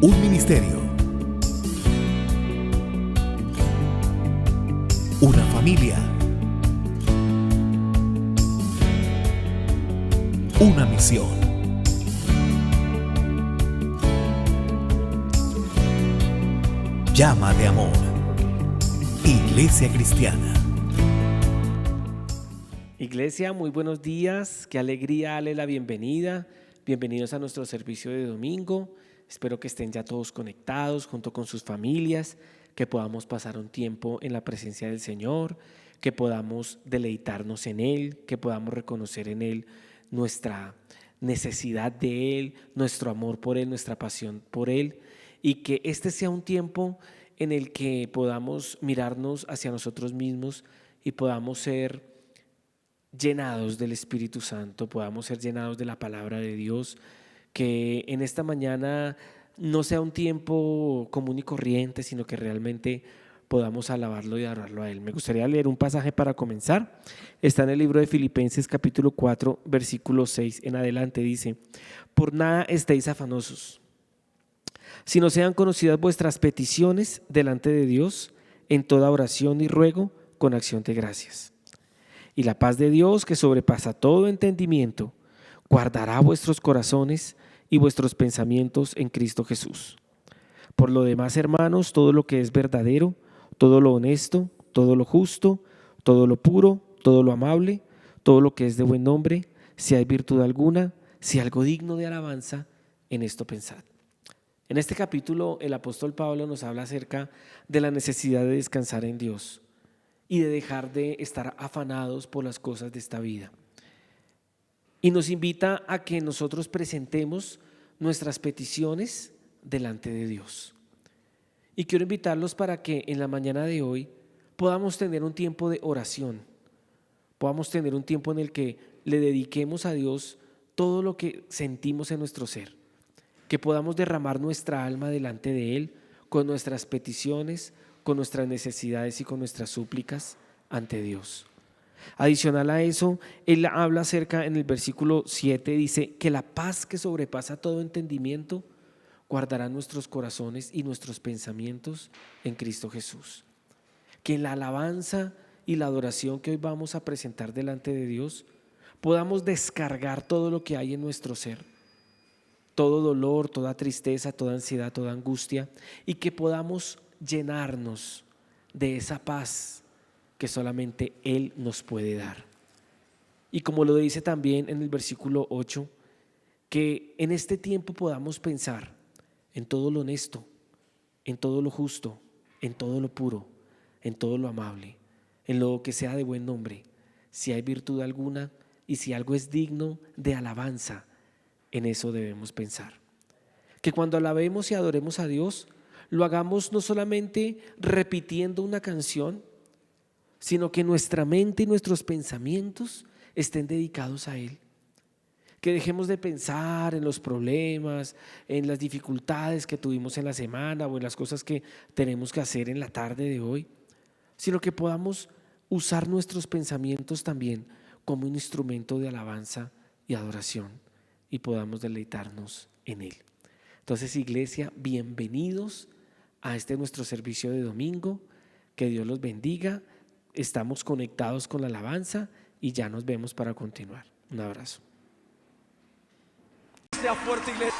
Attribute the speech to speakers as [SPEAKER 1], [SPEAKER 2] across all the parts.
[SPEAKER 1] Un ministerio. Una familia. Una misión. Llama de amor. Iglesia Cristiana.
[SPEAKER 2] Iglesia, muy buenos días. Qué alegría darle la bienvenida. Bienvenidos a nuestro servicio de domingo. Espero que estén ya todos conectados junto con sus familias, que podamos pasar un tiempo en la presencia del Señor, que podamos deleitarnos en Él, que podamos reconocer en Él nuestra necesidad de Él, nuestro amor por Él, nuestra pasión por Él, y que este sea un tiempo en el que podamos mirarnos hacia nosotros mismos y podamos ser llenados del Espíritu Santo, podamos ser llenados de la palabra de Dios, que en esta mañana no sea un tiempo común y corriente, sino que realmente podamos alabarlo y adorarlo a Él. Me gustaría leer un pasaje para comenzar. Está en el libro de Filipenses capítulo 4, versículo 6 en adelante. Dice: por nada estéis afanosos, sino sean conocidas vuestras peticiones delante de Dios en toda oración y ruego con acción de gracias. Y la paz de Dios, que sobrepasa todo entendimiento, guardará vuestros corazones y vuestros pensamientos en Cristo Jesús. Por lo demás, hermanos, todo lo que es verdadero, todo lo honesto, todo lo justo, todo lo puro, todo lo amable, todo lo que es de buen nombre, si hay virtud alguna, si algo digno de alabanza, en esto pensad. En este capítulo el apóstol Pablo nos habla acerca de la necesidad de descansar en Dios y de dejar de estar afanados por las cosas de esta vida. Y nos invita a que nosotros presentemos nuestras peticiones delante de Dios. Y quiero invitarlos para que en la mañana de hoy podamos tener un tiempo de oración, podamos tener un tiempo en el que le dediquemos a Dios todo lo que sentimos en nuestro ser, que podamos derramar nuestra alma delante de Él con nuestras peticiones, con nuestras necesidades y con nuestras súplicas ante Dios. Adicional a eso, él habla acerca en el versículo 7, dice que la paz que sobrepasa todo entendimiento guardará nuestros corazones y nuestros pensamientos en Cristo Jesús. Que en la alabanza y la adoración que hoy vamos a presentar delante de Dios podamos descargar todo lo que hay en nuestro ser, todo dolor, toda tristeza, toda ansiedad, toda angustia, y que podamos llenarnos de esa paz que solamente Él nos puede dar. Y como lo dice también en el versículo 8, que en este tiempo podamos pensar en todo lo honesto, en todo lo justo, en todo lo puro, en todo lo amable, en lo que sea de buen nombre, si hay virtud alguna y si algo es digno de alabanza, en eso debemos pensar. Que cuando alabemos y adoremos a Dios, lo hagamos no solamente repitiendo una canción, sino que nuestra mente y nuestros pensamientos estén dedicados a Él. Que dejemos de pensar en los problemas, en las dificultades que tuvimos en la semana o en las cosas que tenemos que hacer en la tarde de hoy, sino que podamos usar nuestros pensamientos también como un instrumento de alabanza y adoración y podamos deleitarnos en Él. Entonces, iglesia, bienvenidos a este nuestro servicio de domingo. Que Dios los bendiga. Estamos conectados con la alabanza y ya nos vemos para continuar. Un abrazo.
[SPEAKER 3] Sea fuerte, iglesia.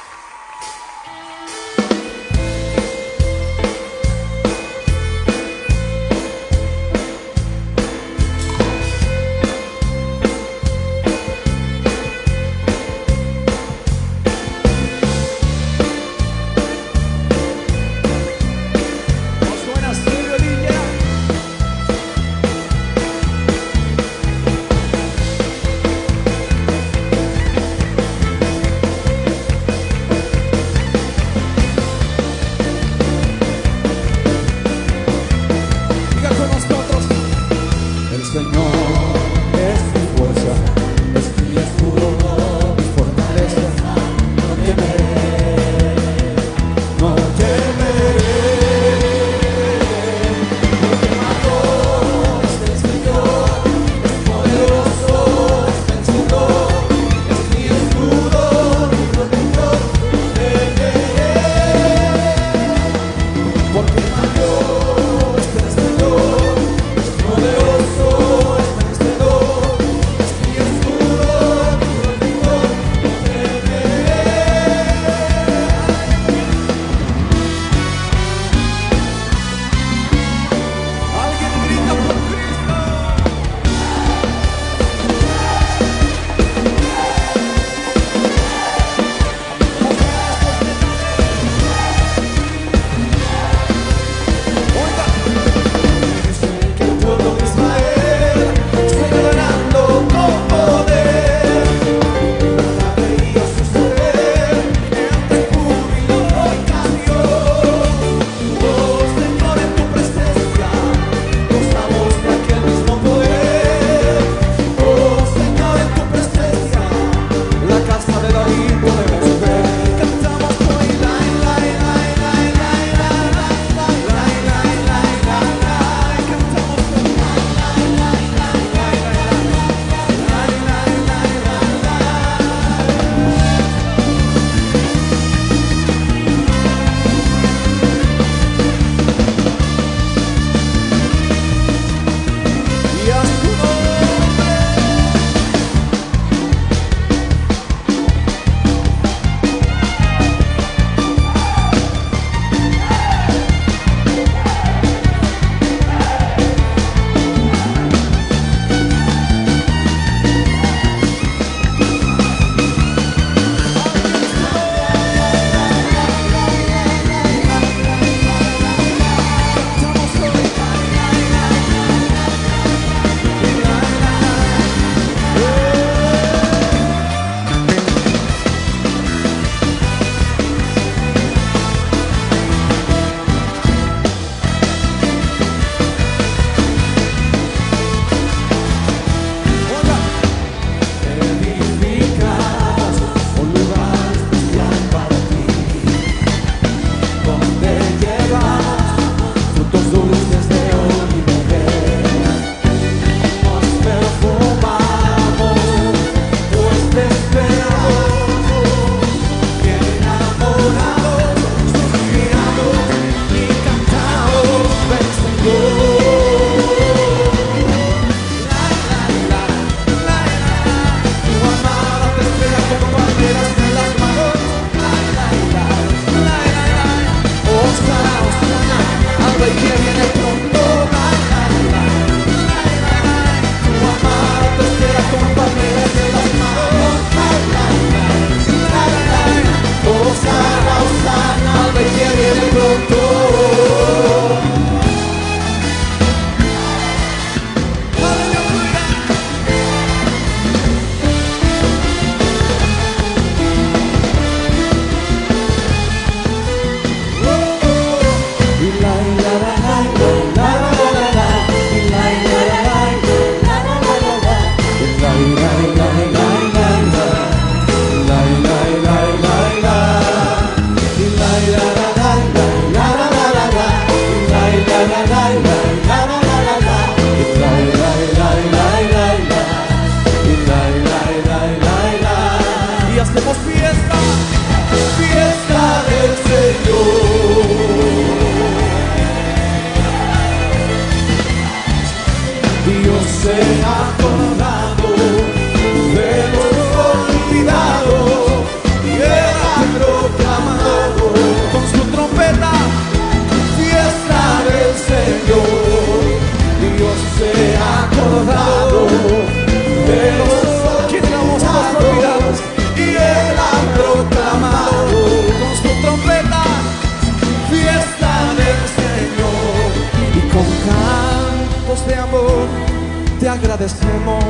[SPEAKER 3] agradecemos.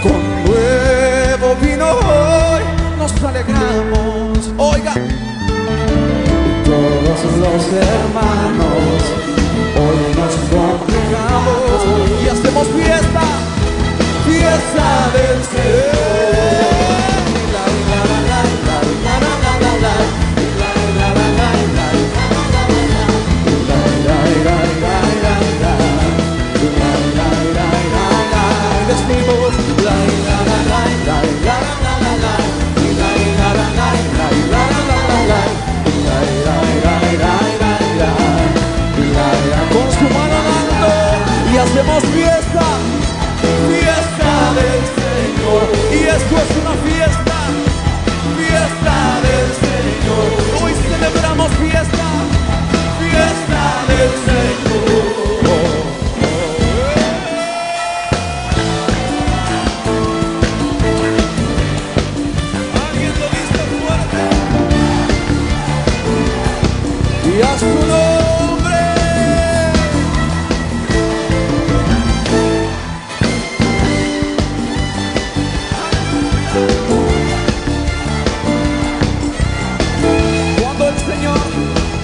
[SPEAKER 3] Con nuevo vino hoy nos alegramos. Oiga, todos los hermanos hoy nos congregamos y hacemos fiesta, fiesta del Señor. Con su mano dando y hacemos fiesta, fiesta del Señor. Y esto es una fiesta, fiesta del Señor. Hoy celebramos fiesta, fiesta del Señor. ¿Alguien lo dice fuerte? Y a su nombre.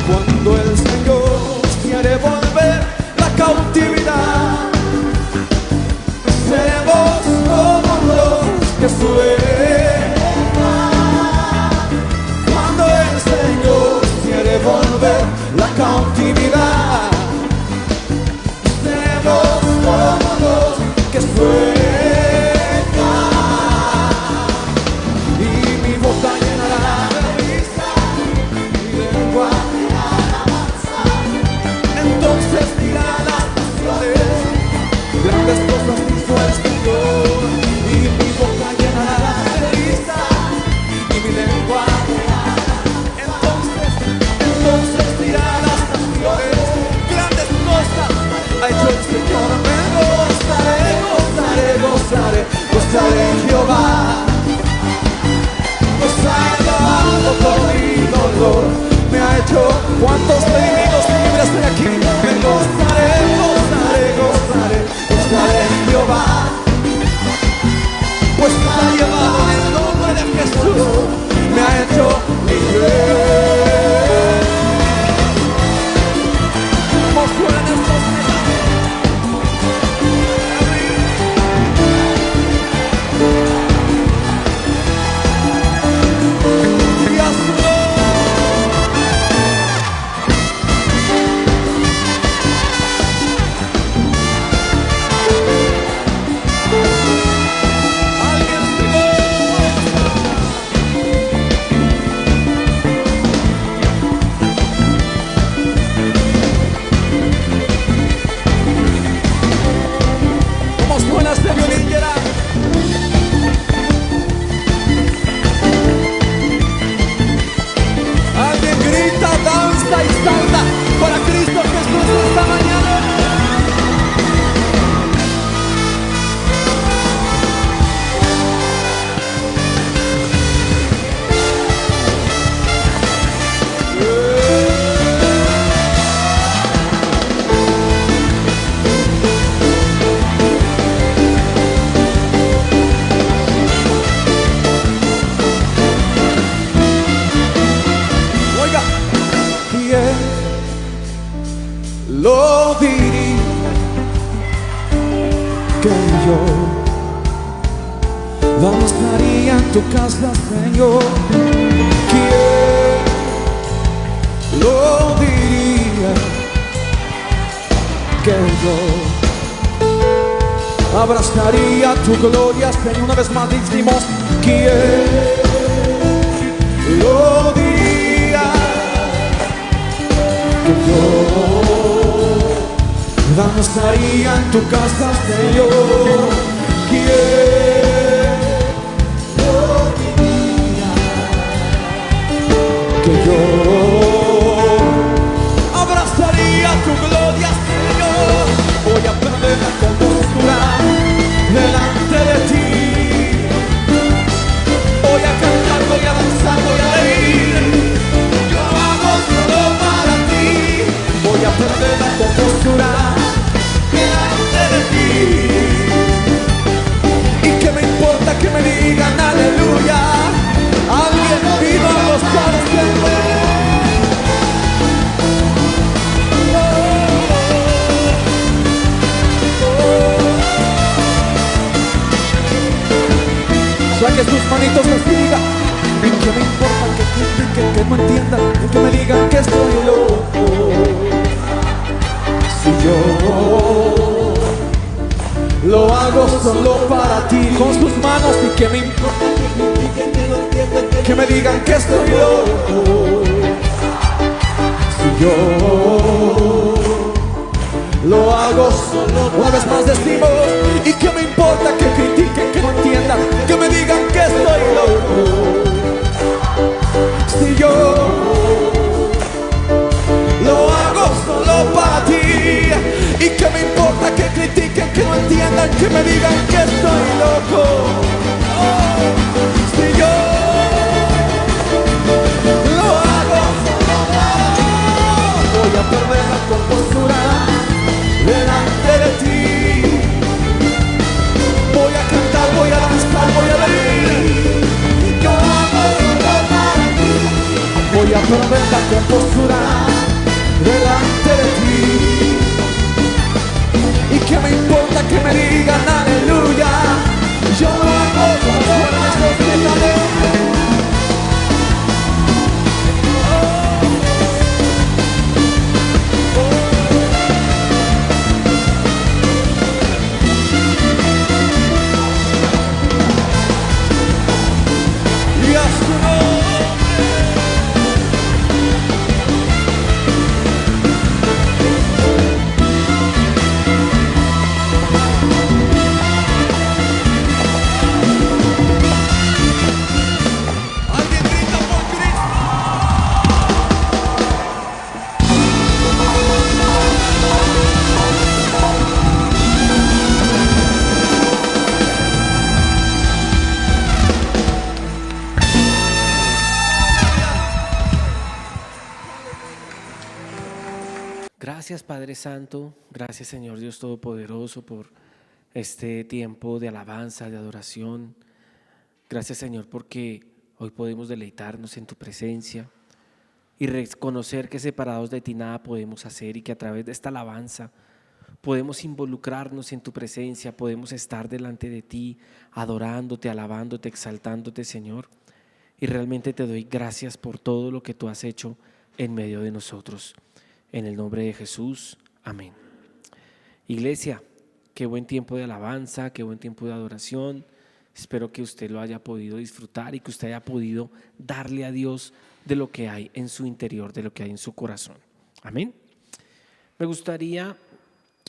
[SPEAKER 3] Cuando el Señor quiere volver la cautividad, seremos como los que sueñan. Cuando el Señor quiere volver la cautividad, seremos como los que sueñan. Y mi boca llenará de risa, mi lengua. Entonces dirá las naciones, grandes cosas hizo el Señor. Y mi boca llenará de risa y mi lengua. Entonces dirá las naciones, grandes cosas ha hecho el Señor. Me gozaré, gozaré, gozaré, gozaré en Jehová. Nos ha llevado por mi dolor, me ha hecho. ¿Cuántos enemigos libres hay aquí? Me gozaré, gozaré, gozaré, gozaré en Jehová. Pues me ha llevado en el nombre de Jesús, me ha hecho libre. ¿Cómo suenan estos mensajes? Y a su lo diría que yo vamos estaría en tu casa, Señor. ¿Quién lo diría que yo abrazaría tu gloria, Señor? Una vez más decimos, ¿quién lo diría que yo vamos estaría en tu casa, Señor? ¿Quién lo diría que yo abrazaría tu gloria, Señor? Voy a perder la compostura delante de ti. Voy a cantar, voy a danzar, voy a reír. Yo hago todo para ti. Voy a perder la compostura delante de ti. solo para ti. Con sus manos y que me importa que me digan que estoy loco. Si yo lo hago solo, una vez más decimos, y que me importa que critiquen, que no entiendan, que me digan que estoy loco. Si yo lo hago solo para ti, y que me importa que critiquen, que no entiendan, que me digan que estoy loco. Si yo lo hago solo para ti, voy a perder la compostura delante de ti. Voy a cantar, voy a danzar, voy a reír. Yo hago solo para ti. Voy a perder la compostura delante de ti. Y que me importa que me digan aleluya. Yo lo hago con las fuerzas de y a su nombre. Alguien grita por Cristo.
[SPEAKER 2] Gracias Padre Santo, gracias Señor Dios Todopoderoso por este tiempo de alabanza, de adoración. Gracias Señor porque hoy podemos deleitarnos en tu presencia y reconocer que separados de ti nada podemos hacer y que a través de esta alabanza podemos involucrarnos en tu presencia, podemos estar delante de ti adorándote, alabándote, exaltándote Señor. Y realmente te doy gracias por todo lo que tú has hecho en medio de nosotros. En el nombre de Jesús, amén. Iglesia, qué buen tiempo de alabanza, qué buen tiempo de adoración. Espero que usted lo haya podido disfrutar y que usted haya podido darle a Dios de lo que hay en su interior, de lo que hay en su corazón. Amén. Me gustaría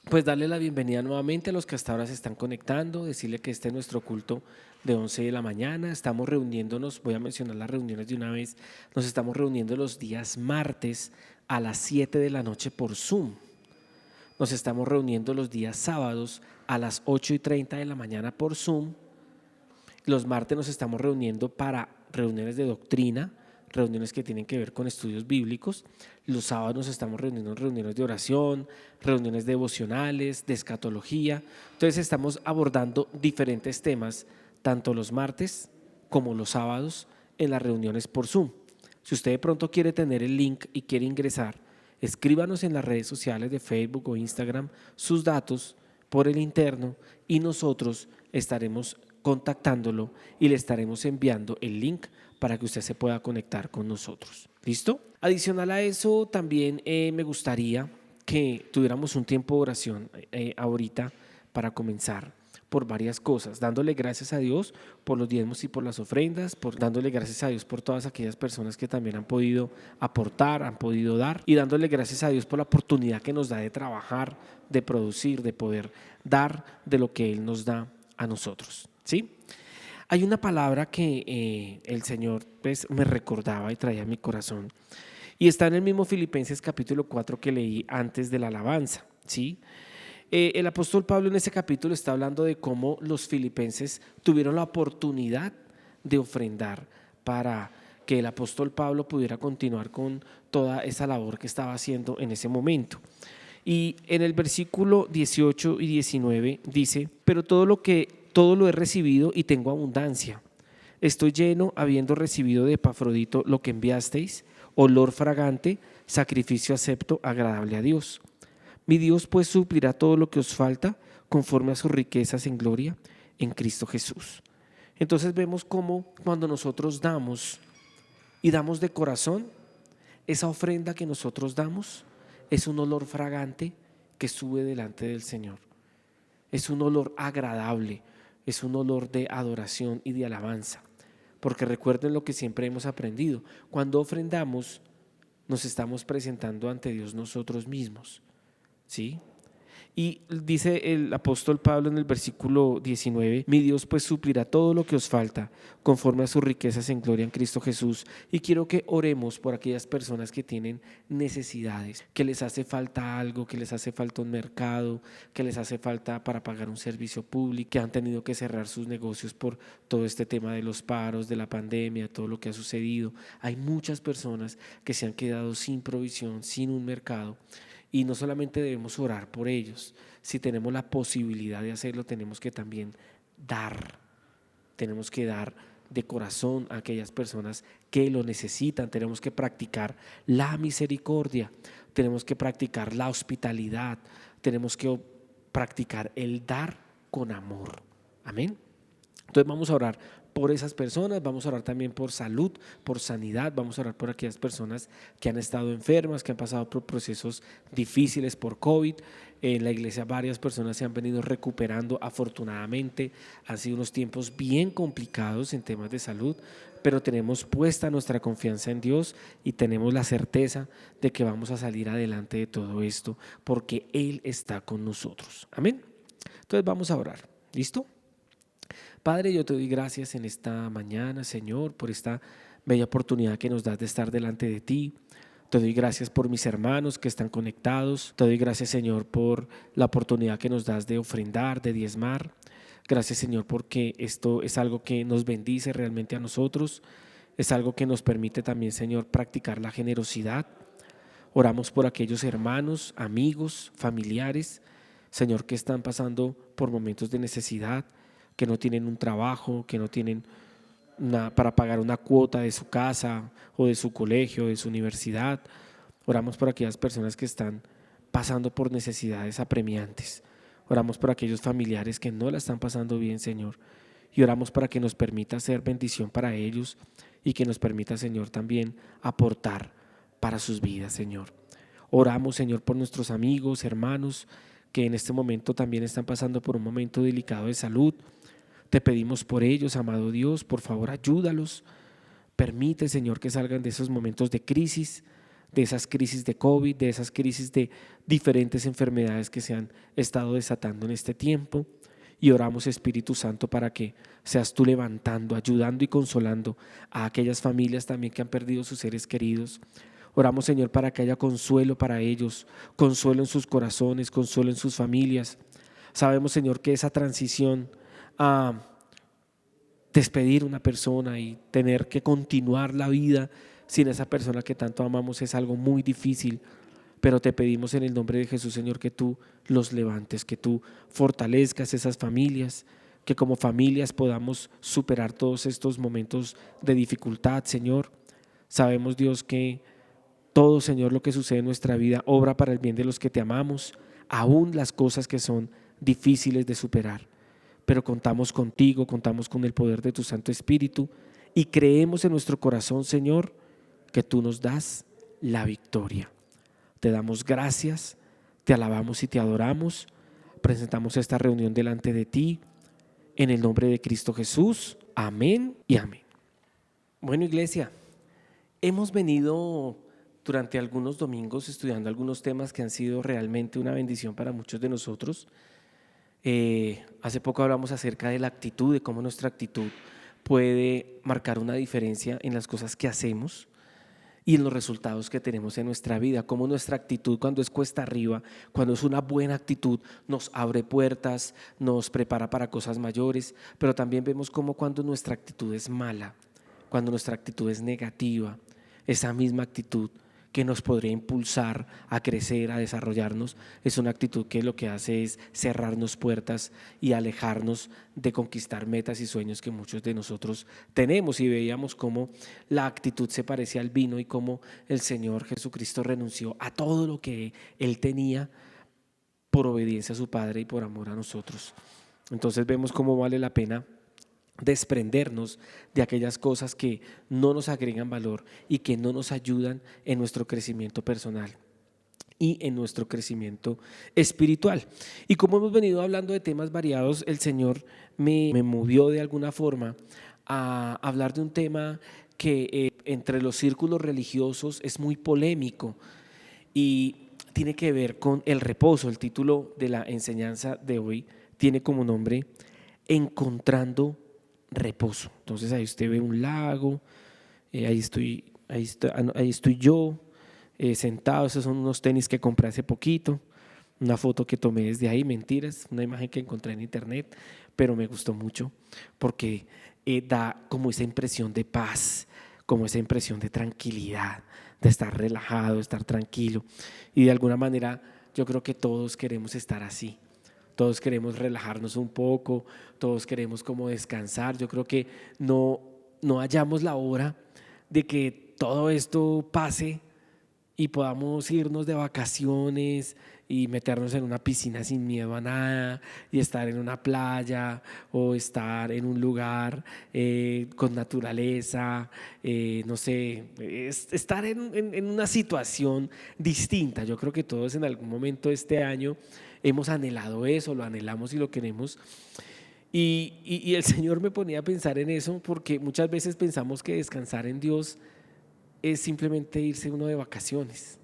[SPEAKER 2] pues darle la bienvenida nuevamente a los que hasta ahora se están conectando, decirle que este es nuestro culto de 11 de la mañana. Estamos reuniéndonos, voy a mencionar las reuniones de una vez, nos estamos reuniendo los días martes a las 7 de la noche por Zoom. Nos estamos reuniendo los días sábados a las 8:30 de la mañana por Zoom. Los martes nos estamos reuniendo para reuniones de doctrina, reuniones que tienen que ver con estudios bíblicos. Los sábados nos estamos reuniendo en reuniones de oración, reuniones devocionales, de escatología. Entonces estamos abordando diferentes temas, tanto los martes como los sábados en las reuniones por Zoom. Si usted de pronto quiere tener el link y quiere ingresar, escríbanos en las redes sociales de Facebook o Instagram sus datos por el interno y nosotros estaremos contactándolo y le estaremos enviando el link para que usted se pueda conectar con nosotros. ¿Listo? Adicional a eso, también me gustaría que tuviéramos un tiempo de oración ahorita para comenzar por varias cosas, dándole gracias a Dios por los diezmos y por las ofrendas, dándole gracias a Dios por todas aquellas personas que también han podido aportar, han podido dar, y dándole gracias a Dios por la oportunidad que nos da de trabajar, de producir, de poder dar de lo que Él nos da a nosotros, ¿sí? Hay una palabra que el Señor pues, me recordaba y traía a mi corazón, y está en el mismo Filipenses capítulo 4 que leí antes de la alabanza, ¿sí? El apóstol Pablo en ese capítulo está hablando de cómo los filipenses tuvieron la oportunidad de ofrendar para que el apóstol Pablo pudiera continuar con toda esa labor que estaba haciendo en ese momento. Y en el versículo 18 y 19 dice: pero todo lo he recibido y tengo abundancia. Estoy lleno, habiendo recibido de Epafrodito lo que enviasteis, olor fragante, sacrificio acepto, agradable a Dios. Mi Dios pues suplirá todo lo que os falta conforme a sus riquezas en gloria en Cristo Jesús. Entonces vemos cómo cuando nosotros damos y damos de corazón, esa ofrenda que nosotros damos es un olor fragante que sube delante del Señor. es un olor agradable, es un olor de adoración y de alabanza. Porque recuerden lo que siempre hemos aprendido: cuando ofrendamos, nos estamos presentando ante Dios nosotros mismos, ¿sí? Y dice el apóstol Pablo en el versículo 19: mi Dios pues suplirá todo lo que os falta conforme a sus riquezas en gloria en Cristo Jesús. Y quiero que oremos por aquellas personas que tienen necesidades, que les hace falta algo, que les hace falta un mercado, que les hace falta para pagar un servicio público, que han tenido que cerrar sus negocios por todo este tema de los paros, de la pandemia, todo lo que ha sucedido. Hay muchas personas que se han quedado sin provisión, sin un mercado. Y no solamente debemos orar por ellos, si tenemos la posibilidad de hacerlo, tenemos que también dar. Tenemos que dar de corazón a aquellas personas que lo necesitan. Tenemos que practicar la misericordia, tenemos que practicar la hospitalidad, tenemos que practicar el dar con amor. Amén. Entonces vamos a orar por esas personas, vamos a orar también por salud, por sanidad, vamos a orar por aquellas personas que han estado enfermas, que han pasado por procesos difíciles por COVID. En la iglesia varias personas se han venido recuperando afortunadamente. Han sido unos tiempos bien complicados en temas de salud, pero tenemos puesta nuestra confianza en Dios y tenemos la certeza de que vamos a salir adelante de todo esto porque Él está con nosotros. Amén. Entonces vamos a orar. ¿Listo? Padre, yo te doy gracias en esta mañana, Señor, por esta bella oportunidad que nos das de estar delante de ti. Te doy gracias por mis hermanos que están conectados. Te doy gracias, Señor, por la oportunidad que nos das de ofrendar, de diezmar. Gracias, Señor, porque esto es algo que nos bendice realmente a nosotros. Es algo que nos permite también, Señor, practicar la generosidad. Oramos por aquellos hermanos, amigos, familiares, Señor, que están pasando por momentos de necesidad, que no tienen un trabajo, que no tienen para pagar una cuota de su casa o de su colegio, de su universidad. Oramos por aquellas personas que están pasando por necesidades apremiantes. Oramos por aquellos familiares que no la están pasando bien, Señor. Y oramos para que nos permita ser bendición para ellos y que nos permita, Señor, también aportar para sus vidas, Señor. Oramos, Señor, por nuestros amigos, hermanos, que en este momento también están pasando por un momento delicado de salud. Te pedimos por ellos, amado Dios, por favor ayúdalos. Permite, Señor, que salgan de esos momentos de crisis, de esas crisis de COVID, de esas crisis de diferentes enfermedades que se han estado desatando en este tiempo. Y oramos, Espíritu Santo, para que seas tú levantando, ayudando y consolando a aquellas familias también que han perdido sus seres queridos. Oramos, Señor, para que haya consuelo para ellos, consuelo en sus corazones, consuelo en sus familias. Sabemos, Señor, que esa transición a despedir una persona y tener que continuar la vida sin esa persona que tanto amamos es algo muy difícil, pero te pedimos en el nombre de Jesús, Señor, que tú los levantes, que tú fortalezcas esas familias, que como familias podamos superar todos estos momentos de dificultad, Señor. Sabemos, Dios, que todo, Señor, lo que sucede en nuestra vida obra para el bien de los que te amamos, aún las cosas que son difíciles de superar. Pero contamos contigo, contamos con el poder de tu Santo Espíritu y creemos en nuestro corazón, Señor, que tú nos das la victoria. Te damos gracias, te alabamos y te adoramos. Presentamos esta reunión delante de ti en el nombre de Cristo Jesús. Amén y amén. Bueno, iglesia, hemos venido durante algunos domingos estudiando algunos temas que han sido realmente una bendición para muchos de nosotros. Hace poco hablamos acerca de la actitud, de cómo nuestra actitud puede marcar una diferencia en las cosas que hacemos y en los resultados que tenemos en nuestra vida, cómo nuestra actitud cuando es cuesta arriba, cuando es una buena actitud, nos abre puertas, nos prepara para cosas mayores, pero también vemos cómo cuando nuestra actitud es mala, cuando nuestra actitud es negativa, esa misma actitud que nos podría impulsar a crecer, a desarrollarnos, es una actitud que lo que hace es cerrarnos puertas y alejarnos de conquistar metas y sueños que muchos de nosotros tenemos. Y veíamos cómo la actitud se parecía al vino y cómo el Señor Jesucristo renunció a todo lo que Él tenía por obediencia a su Padre y por amor a nosotros. Entonces vemos cómo vale la pena desprendernos de aquellas cosas que no nos agregan valor y que no nos ayudan en nuestro crecimiento personal. y en nuestro crecimiento espiritual. Y como hemos venido hablando de temas variados, el Señor me movió de alguna forma a hablar de un tema que entre los círculos religiosos es muy polémico y tiene que ver con el reposo. El título de la enseñanza de hoy tiene como nombre Encontrando reposo. Entonces ahí usted ve un lago, ahí estoy yo sentado. Esos son unos tenis que compré hace poquito, una foto que tomé desde ahí, mentiras, una imagen que encontré en internet, pero me gustó mucho porque da como esa impresión de paz, como esa impresión de tranquilidad, de estar relajado, de estar tranquilo. Y de alguna manera yo creo que todos queremos estar así. Todos queremos relajarnos un poco, todos queremos como descansar. Yo creo que no hallamos la hora de que todo esto pase y podamos irnos de vacaciones y meternos en una piscina sin miedo a nada y estar en una playa o estar en un lugar con naturaleza, no sé, estar en una situación distinta. Yo creo que todos en algún momento de este año hemos anhelado eso, lo anhelamos y lo queremos. Y el Señor me ponía a pensar en eso porque muchas veces pensamos que descansar en Dios es simplemente irse uno de vacaciones,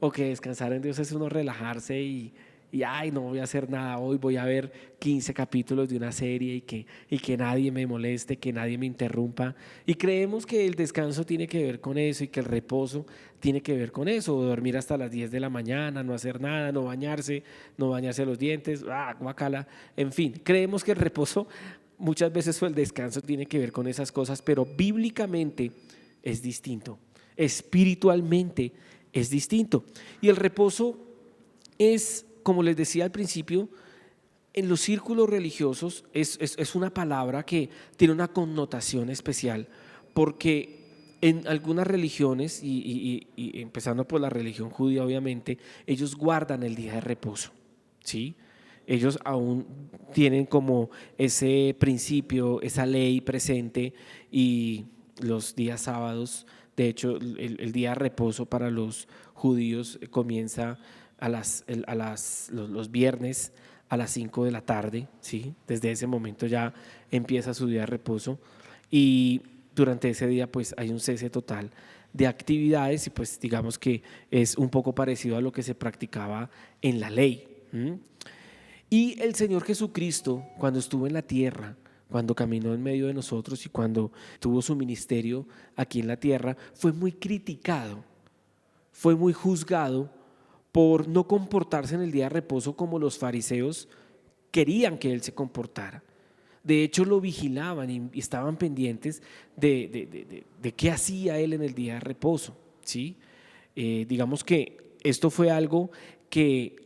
[SPEAKER 2] o que descansar en Dios es uno relajarse y ay, no voy a hacer nada hoy, voy a ver 15 capítulos de una serie y que nadie me moleste, que nadie me interrumpa. Y creemos que el descanso tiene que ver con eso y que el reposo tiene que ver con eso, dormir hasta las 10 de la mañana, no hacer nada, no bañarse los dientes, guacala, en fin, creemos que el reposo muchas veces o el descanso tiene que ver con esas cosas, pero bíblicamente es distinto, espiritualmente es distinto. Y el reposo es, como les decía al principio, en los círculos religiosos es una palabra que tiene una connotación especial, porque en algunas religiones, y empezando por la religión judía obviamente, ellos guardan el día de reposo, ¿sí? Ellos aún tienen como ese principio, esa ley presente, y los días sábados, de hecho el día de reposo para los judíos comienza los viernes a las 5 de la tarde, ¿sí? Desde ese momento ya empieza su día de reposo y durante ese día pues hay un cese total de actividades y pues digamos que es un poco parecido a lo que se practicaba en la ley. Y el Señor Jesucristo, cuando estuvo en la tierra, cuando caminó en medio de nosotros y cuando tuvo su ministerio aquí en la tierra, fue muy criticado, fue muy juzgado por no comportarse en el día de reposo como los fariseos querían que él se comportara. De hecho, lo vigilaban y estaban pendientes de qué hacía él en el día de reposo, ¿sí? Digamos que esto fue algo que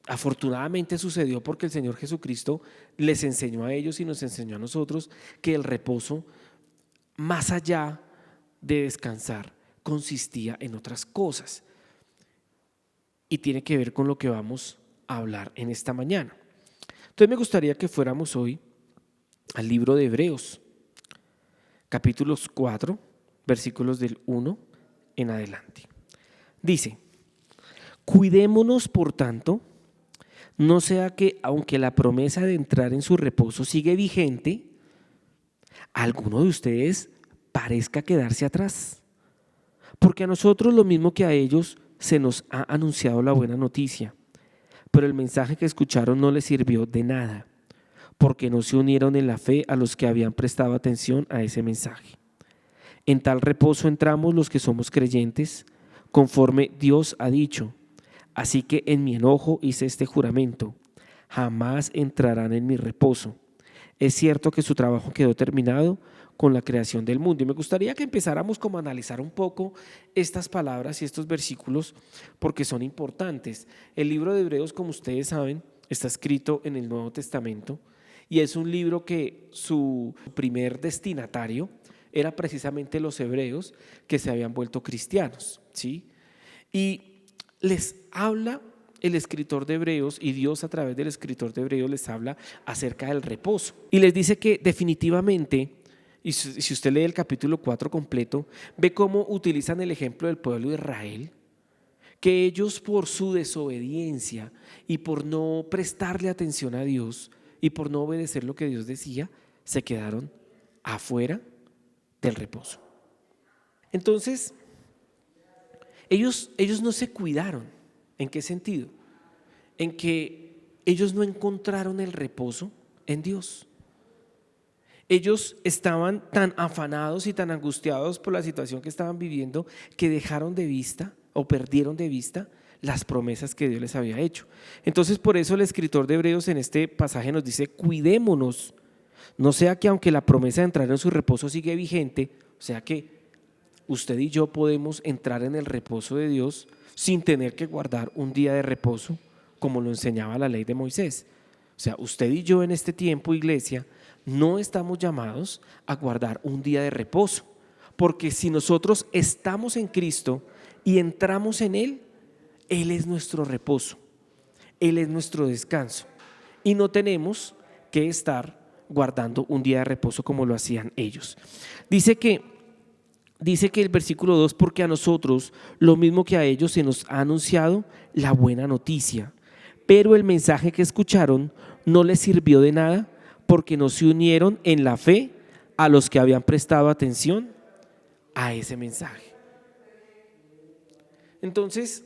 [SPEAKER 2] afortunadamente sucedió porque el Señor Jesucristo les enseñó a ellos y nos enseñó a nosotros que el reposo, más allá de descansar, consistía en otras cosas. Y tiene que ver con lo que vamos a hablar en esta mañana. Entonces me gustaría que fuéramos hoy al libro de Hebreos, capítulos 4, versículos del 1 en adelante. Dice: cuidémonos por tanto, no sea que aunque la promesa de entrar en su reposo sigue vigente, alguno de ustedes parezca quedarse atrás. Porque a nosotros, lo mismo que a ellos, se nos ha anunciado la buena noticia, pero el mensaje que escucharon no les sirvió de nada, porque no se unieron en la fe a los que habían prestado atención a ese mensaje. En tal reposo entramos los que somos creyentes, conforme Dios ha dicho: así que en mi enojo hice este juramento, jamás entrarán en mi reposo. Es cierto que su trabajo quedó terminado con la creación del mundo. Y me gustaría que empezáramos como a analizar un poco estas palabras y estos versículos porque son importantes. El libro de Hebreos, como ustedes saben, está escrito en el Nuevo Testamento y es un libro que su primer destinatario era precisamente los hebreos que se habían vuelto cristianos, ¿sí? Y les habla el escritor de Hebreos, y Dios a través del escritor de Hebreos les habla acerca del reposo. Y les dice que definitivamente, y si usted lee el capítulo 4 completo, ve cómo utilizan el ejemplo del pueblo de Israel, que ellos por su desobediencia y por no prestarle atención a Dios y por no obedecer lo que Dios decía, se quedaron afuera del reposo. Entonces, ellos no se cuidaron. ¿En qué sentido? En que ellos no encontraron el reposo en Dios. Ellos estaban tan afanados y tan angustiados por la situación que estaban viviendo que dejaron de vista o perdieron de vista las promesas que Dios les había hecho. Entonces, por eso el escritor de Hebreos en este pasaje nos dice: cuidémonos, no sea que aunque la promesa de entrar en su reposo sigue vigente, o sea que usted y yo podemos entrar en el reposo de Dios sin tener que guardar un día de reposo, como lo enseñaba la ley de Moisés. O sea, usted y yo en este tiempo, iglesia, no estamos llamados a guardar un día de reposo, porque si nosotros estamos en Cristo y entramos en Él, Él es nuestro reposo, Él es nuestro descanso, y no tenemos que estar guardando un día de reposo como lo hacían ellos. Dice que el versículo 2: porque a nosotros, lo mismo que a ellos, se nos ha anunciado la buena noticia, pero el mensaje que escucharon no les sirvió de nada, porque no se unieron en la fe a los que habían prestado atención a ese mensaje. Entonces,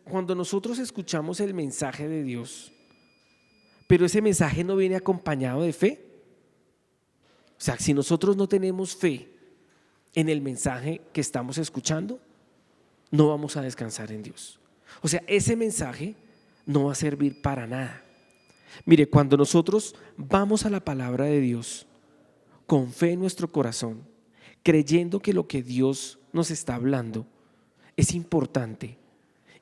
[SPEAKER 2] cuando nosotros escuchamos el mensaje de Dios, pero ese mensaje no viene acompañado de fe, o sea, si nosotros no tenemos fe en el mensaje que estamos escuchando, no vamos a descansar en Dios. O sea, ese mensaje no va a servir para nada. Mire, cuando nosotros vamos a la palabra de Dios con fe en nuestro corazón, creyendo que lo que Dios nos está hablando es importante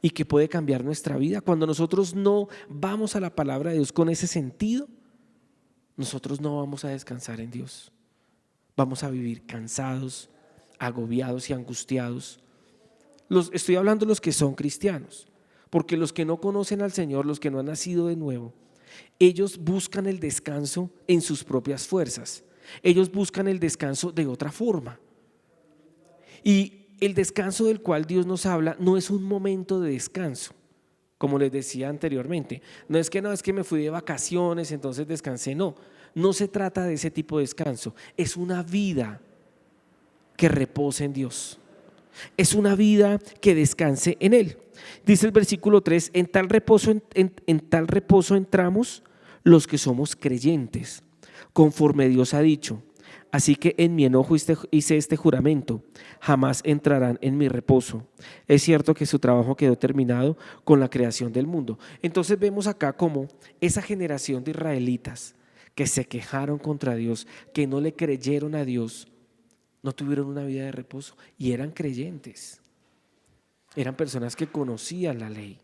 [SPEAKER 2] y que puede cambiar nuestra vida, cuando nosotros no vamos a la palabra de Dios con ese sentido, nosotros no vamos a descansar en Dios. Vamos a vivir cansados, agobiados y angustiados. Estoy hablando de los que son cristianos, porque los que no conocen al Señor, los que no han nacido de nuevo, ellos buscan el descanso en sus propias fuerzas. Ellos buscan el descanso de otra forma. Y el descanso del cual Dios nos habla no es un momento de descanso, como les decía anteriormente. No es que me fui de vacaciones, entonces descansé. No se trata de ese tipo de descanso. Es una vida que reposa en Dios. Es una vida que descanse en Él. Dice el versículo 3: en tal reposo entramos los que somos creyentes, conforme Dios ha dicho. Así que en mi enojo hice este juramento: jamás entrarán en mi reposo. Es cierto que su trabajo quedó terminado con la creación del mundo. Entonces vemos acá como esa generación de israelitas que se quejaron contra Dios, que no le creyeron a Dios, no tuvieron una vida de reposo y eran creyentes. Eran personas que conocían la ley.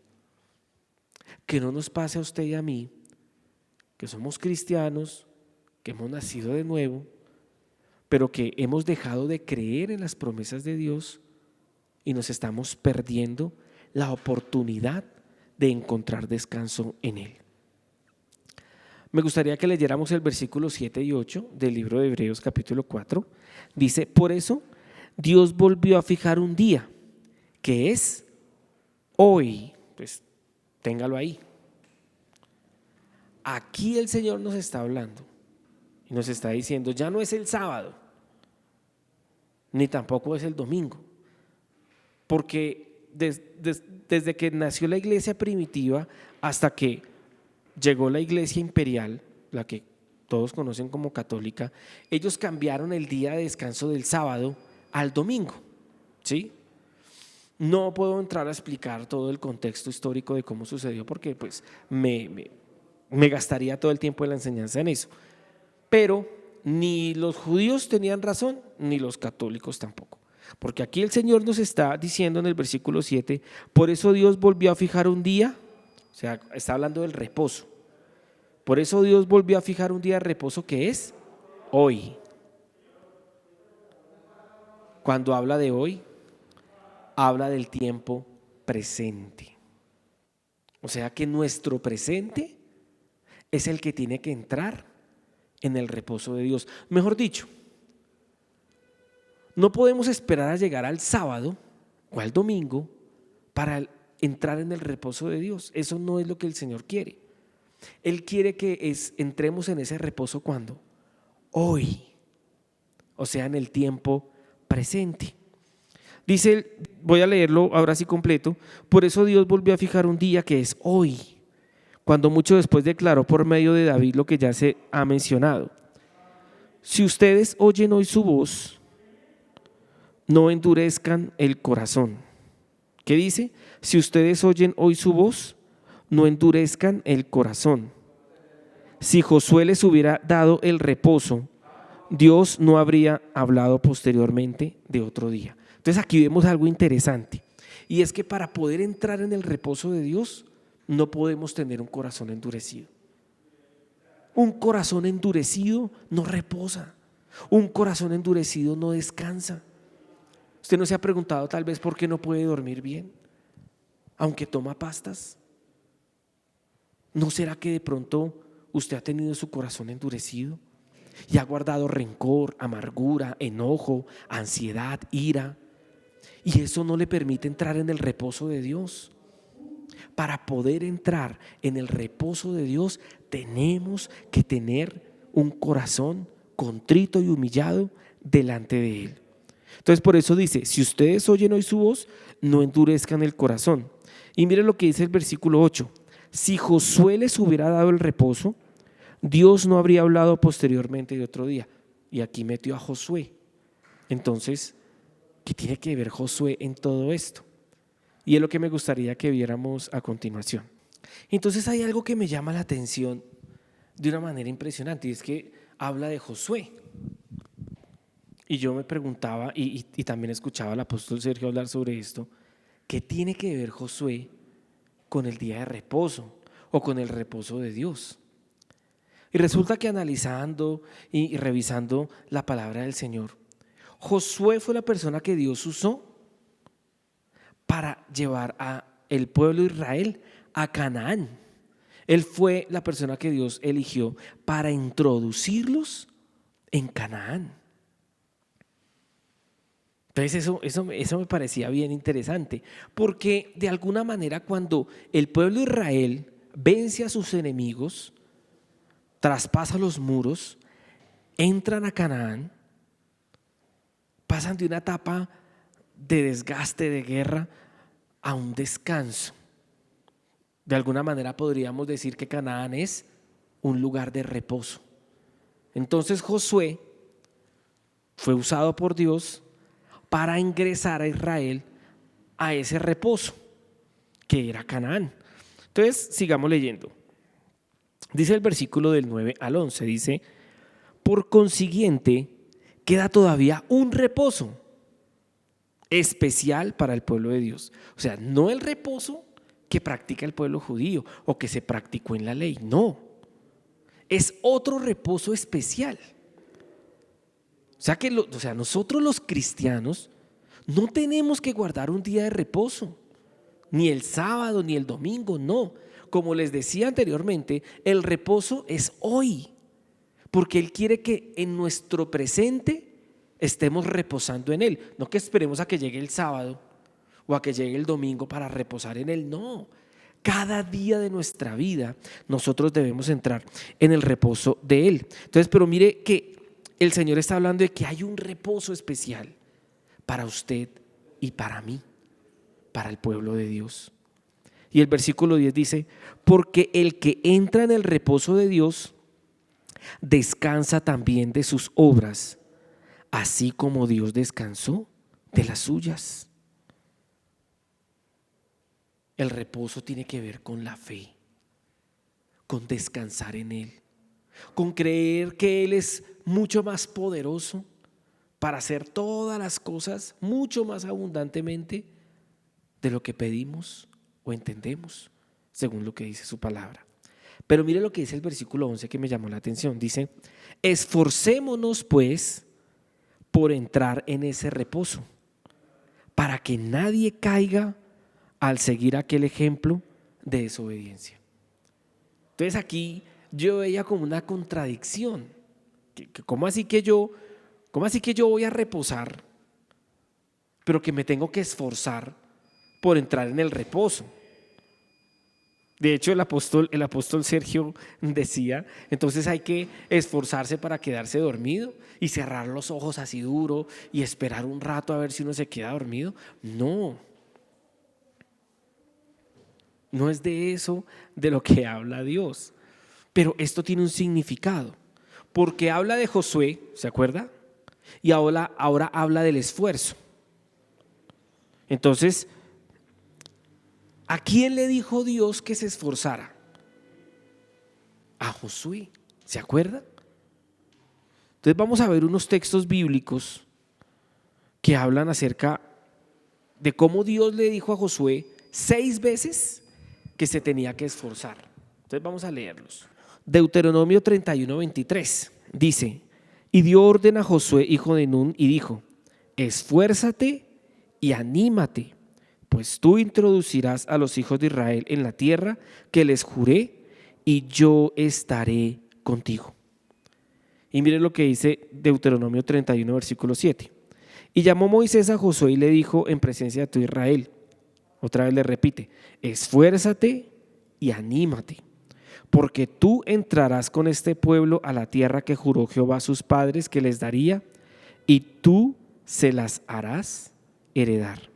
[SPEAKER 2] Que no nos pase a usted y a mí, que somos cristianos, que hemos nacido de nuevo, pero que hemos dejado de creer en las promesas de Dios y nos estamos perdiendo la oportunidad de encontrar descanso en Él. Me gustaría que leyéramos el versículo 7 y 8 del libro de Hebreos capítulo 4. Dice: por eso Dios volvió a fijar un día, que es hoy. Pues téngalo ahí. Aquí el Señor nos está hablando y nos está diciendo: ya no es el sábado, ni tampoco es el domingo, porque desde que nació la iglesia primitiva hasta que llegó la iglesia imperial, la que todos conocen como católica, ellos cambiaron el día de descanso del sábado al domingo, ¿sí? No puedo entrar a explicar todo el contexto histórico de cómo sucedió, porque pues me gastaría todo el tiempo de la enseñanza en eso. Pero ni los judíos tenían razón, ni los católicos tampoco. Porque aquí el Señor nos está diciendo en el versículo 7, por eso Dios volvió a fijar un día, o sea, está hablando del reposo. Por eso Dios volvió a fijar un día de reposo, que es hoy. Cuando habla de hoy, habla del tiempo presente. O sea que nuestro presente es el que tiene que entrar en el reposo de Dios. Mejor dicho, no podemos esperar a llegar al sábado o al domingo para entrar en el reposo de Dios. Eso no es lo que el Señor quiere. Él quiere que entremos en ese reposo ¿cuándo? Hoy, o sea, en el tiempo presente. Dice, voy a leerlo ahora sí completo. Por eso Dios volvió a fijar un día que es hoy, cuando mucho después declaró por medio de David lo que ya se ha mencionado. Si ustedes oyen hoy su voz, no endurezcan el corazón. ¿Qué dice? Si ustedes oyen hoy su voz, no endurezcan el corazón. Si Josué les hubiera dado el reposo, Dios no habría hablado posteriormente de otro día. Entonces aquí vemos algo interesante, y es que para poder entrar en el reposo de Dios no podemos tener un corazón endurecido. Un corazón endurecido no reposa, un corazón endurecido no descansa. ¿Usted no se ha preguntado tal vez por qué no puede dormir bien, aunque toma pastas? ¿No será que de pronto usted ha tenido su corazón endurecido y ha guardado rencor, amargura, enojo, ansiedad, ira? Y eso no le permite entrar en el reposo de Dios. Para poder entrar en el reposo de Dios tenemos que tener un corazón contrito y humillado delante de Él. Entonces por eso dice, si ustedes oyen hoy su voz, no endurezcan el corazón. Y mire lo que dice el versículo 8. Si Josué les hubiera dado el reposo, Dios no habría hablado posteriormente de otro día. Y aquí metió a Josué. Entonces, ¿qué tiene que ver Josué en todo esto? Y es lo que me gustaría que viéramos a continuación. Entonces hay algo que me llama la atención de una manera impresionante, y es que habla de Josué. Y yo me preguntaba, y también escuchaba al apóstol Sergio hablar sobre esto, ¿qué tiene que ver Josué con el día de reposo o con el reposo de Dios? Y resulta que analizando y revisando la palabra del Señor, Josué fue la persona que Dios usó para llevar a el pueblo de Israel a Canaán. Él fue la persona que Dios eligió para introducirlos en Canaán. Entonces eso me parecía bien interesante, porque de alguna manera cuando el pueblo de Israel vence a sus enemigos, traspasa los muros, entran a Canaán, pasan de una etapa de desgaste, de guerra, a un descanso. De alguna manera podríamos decir que Canaán es un lugar de reposo. Entonces Josué fue usado por Dios para ingresar a Israel a ese reposo que era Canaán. Entonces sigamos leyendo. Dice el versículo del 9 al 11, dice, por consiguiente queda todavía un reposo especial para el pueblo de Dios. O sea, no el reposo que practica el pueblo judío o que se practicó en la ley, no. Es otro reposo especial. O sea, nosotros los cristianos no tenemos que guardar un día de reposo, ni el sábado, ni el domingo, no. Como les decía anteriormente, el reposo es hoy, porque Él quiere que en nuestro presente estemos reposando en Él, no que esperemos a que llegue el sábado o a que llegue el domingo para reposar en Él, no. Cada día de nuestra vida nosotros debemos entrar en el reposo de Él. Entonces, pero mire que el Señor está hablando de que hay un reposo especial para usted y para mí, para el pueblo de Dios. Y el versículo 10 dice, porque el que entra en el reposo de Dios descansa también de sus obras, así como Dios descansó de las suyas. El reposo tiene que ver con la fe, con descansar en Él, con creer que Él es mucho más poderoso para hacer todas las cosas mucho más abundantemente de lo que pedimos o entendemos, según lo que dice su palabra. Pero mire lo que dice el versículo 11 que me llamó la atención. Dice, esforcémonos pues por entrar en ese reposo, para que nadie caiga al seguir aquel ejemplo de desobediencia. Entonces aquí yo veía como una contradicción. ¿Cómo así que yo voy a reposar, pero que me tengo que esforzar por entrar en el reposo. De hecho, el apóstol Sergio decía, entonces hay que esforzarse para quedarse dormido y cerrar los ojos así duro y esperar un rato a ver si uno se queda dormido. No es de eso de lo que habla Dios. Pero esto tiene un significado, porque habla de Josué, ¿se acuerda? Y ahora habla del esfuerzo. Entonces, ¿a quién le dijo Dios que se esforzara? A Josué, ¿se acuerda? Entonces vamos a ver unos textos bíblicos que hablan acerca de cómo Dios le dijo a Josué 6 veces que se tenía que esforzar. Entonces vamos a leerlos. Deuteronomio 31:23 dice: y dio orden a Josué, hijo de Nun, y dijo: esfuérzate y anímate, pues tú introducirás a los hijos de Israel en la tierra que les juré, y yo estaré contigo. Y mire lo que dice Deuteronomio 31, versículo 7. Y llamó Moisés a Josué y le dijo en presencia de tu Israel, otra vez le repite: esfuérzate y anímate, porque tú entrarás con este pueblo a la tierra que juró Jehová a sus padres que les daría, y tú se las harás heredar.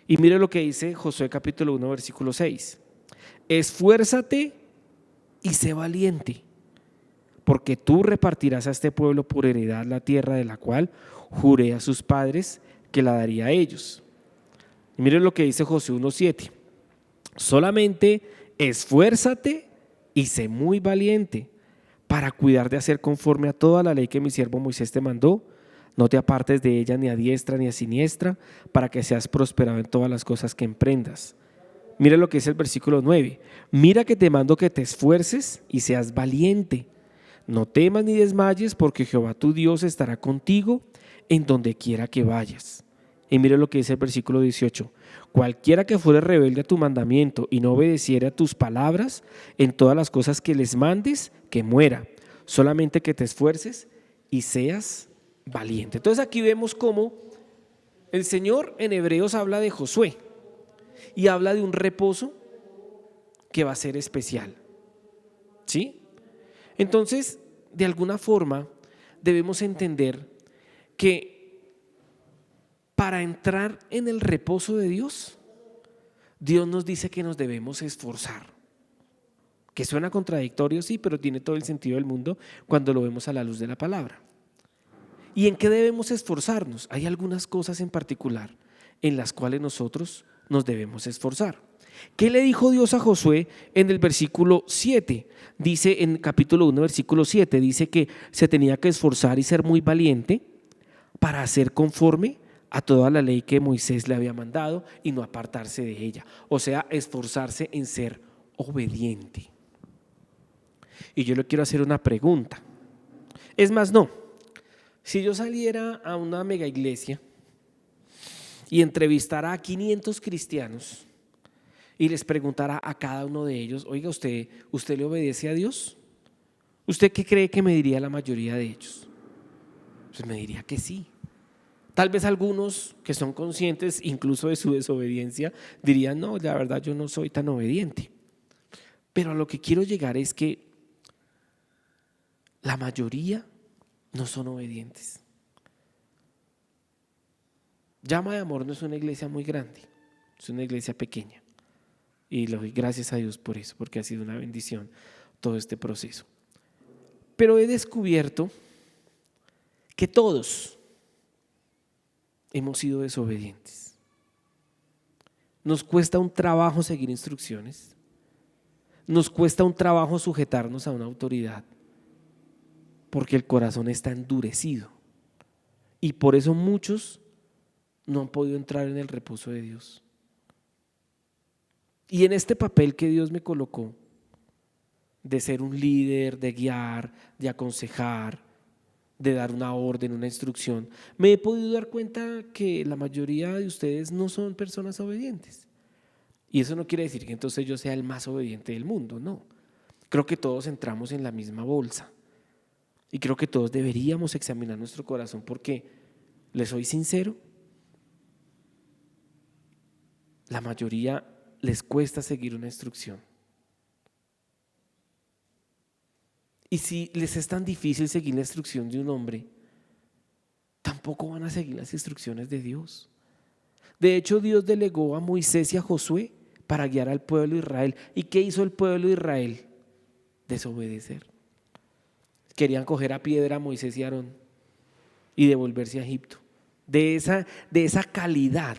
[SPEAKER 2] Y mire lo que dice Josué capítulo 1, versículo 6. Esfuérzate y sé valiente, porque tú repartirás a este pueblo por heredad la tierra de la cual juré a sus padres que la daría a ellos. Y mire lo que dice Josué 1:7. Solamente esfuérzate y sé muy valiente para cuidar de hacer conforme a toda la ley que mi siervo Moisés te mandó. No te apartes de ella ni a diestra ni a siniestra, para que seas prosperado en todas las cosas que emprendas. Mira lo que dice el versículo 9. Mira que te mando que te esfuerces y seas valiente. No temas ni desmayes, porque Jehová tu Dios estará contigo en donde quiera que vayas. Y mira lo que dice el versículo 18. Cualquiera que fuere rebelde a tu mandamiento y no obedeciere a tus palabras en todas las cosas que les mandes, que muera. Solamente que te esfuerces y seas valiente. Entonces aquí vemos cómo el Señor en Hebreos habla de Josué y habla de un reposo que va a ser especial. ¿Sí? Entonces, de alguna forma, debemos entender que para entrar en el reposo de Dios, Dios nos dice que nos debemos esforzar. Que suena contradictorio, sí, pero tiene todo el sentido del mundo cuando lo vemos a la luz de la palabra. ¿Y en qué debemos esforzarnos? Hay algunas cosas en particular en las cuales nosotros nos debemos esforzar. ¿Qué le dijo Dios a Josué en el versículo 7? Dice en capítulo 1, versículo 7, dice que se tenía que esforzar y ser muy valiente para hacer conforme a toda la ley que Moisés le había mandado y no apartarse de ella. O sea, esforzarse en ser obediente. Y yo le quiero hacer una pregunta. Es más, no. Si yo saliera a una mega iglesia y entrevistara a 500 cristianos y les preguntara a cada uno de ellos: oiga, ¿usted le obedece a Dios? ¿Usted qué cree que me diría la mayoría de ellos? Pues me diría que sí. Tal vez algunos que son conscientes incluso de su desobediencia dirían: no, la verdad yo no soy tan obediente. Pero a lo que quiero llegar es que la mayoría no son obedientes. Llama de Amor no es una iglesia muy grande, es una iglesia pequeña. Y le doy gracias a Dios por eso, porque ha sido una bendición todo este proceso. Pero he descubierto que todos hemos sido desobedientes. Nos cuesta un trabajo seguir instrucciones, nos cuesta un trabajo sujetarnos a una autoridad, porque el corazón está endurecido. Y por eso muchos no han podido entrar en el reposo de Dios. Y en este papel que Dios me colocó, de ser un líder, de guiar, de aconsejar, de dar una orden, una instrucción, me he podido dar cuenta que la mayoría de ustedes no son personas obedientes. Y eso no quiere decir que entonces yo sea el más obediente del mundo, no. Creo que todos entramos en la misma bolsa. Y creo que todos deberíamos examinar nuestro corazón, porque, les soy sincero, la mayoría les cuesta seguir una instrucción. Y si les es tan difícil seguir la instrucción de un hombre, tampoco van a seguir las instrucciones de Dios. De hecho, Dios delegó a Moisés y a Josué para guiar al pueblo de Israel. ¿Y qué hizo el pueblo de Israel? Desobedecer. Querían coger a piedra a Moisés y a Aarón y devolverse a Egipto. De esa calidad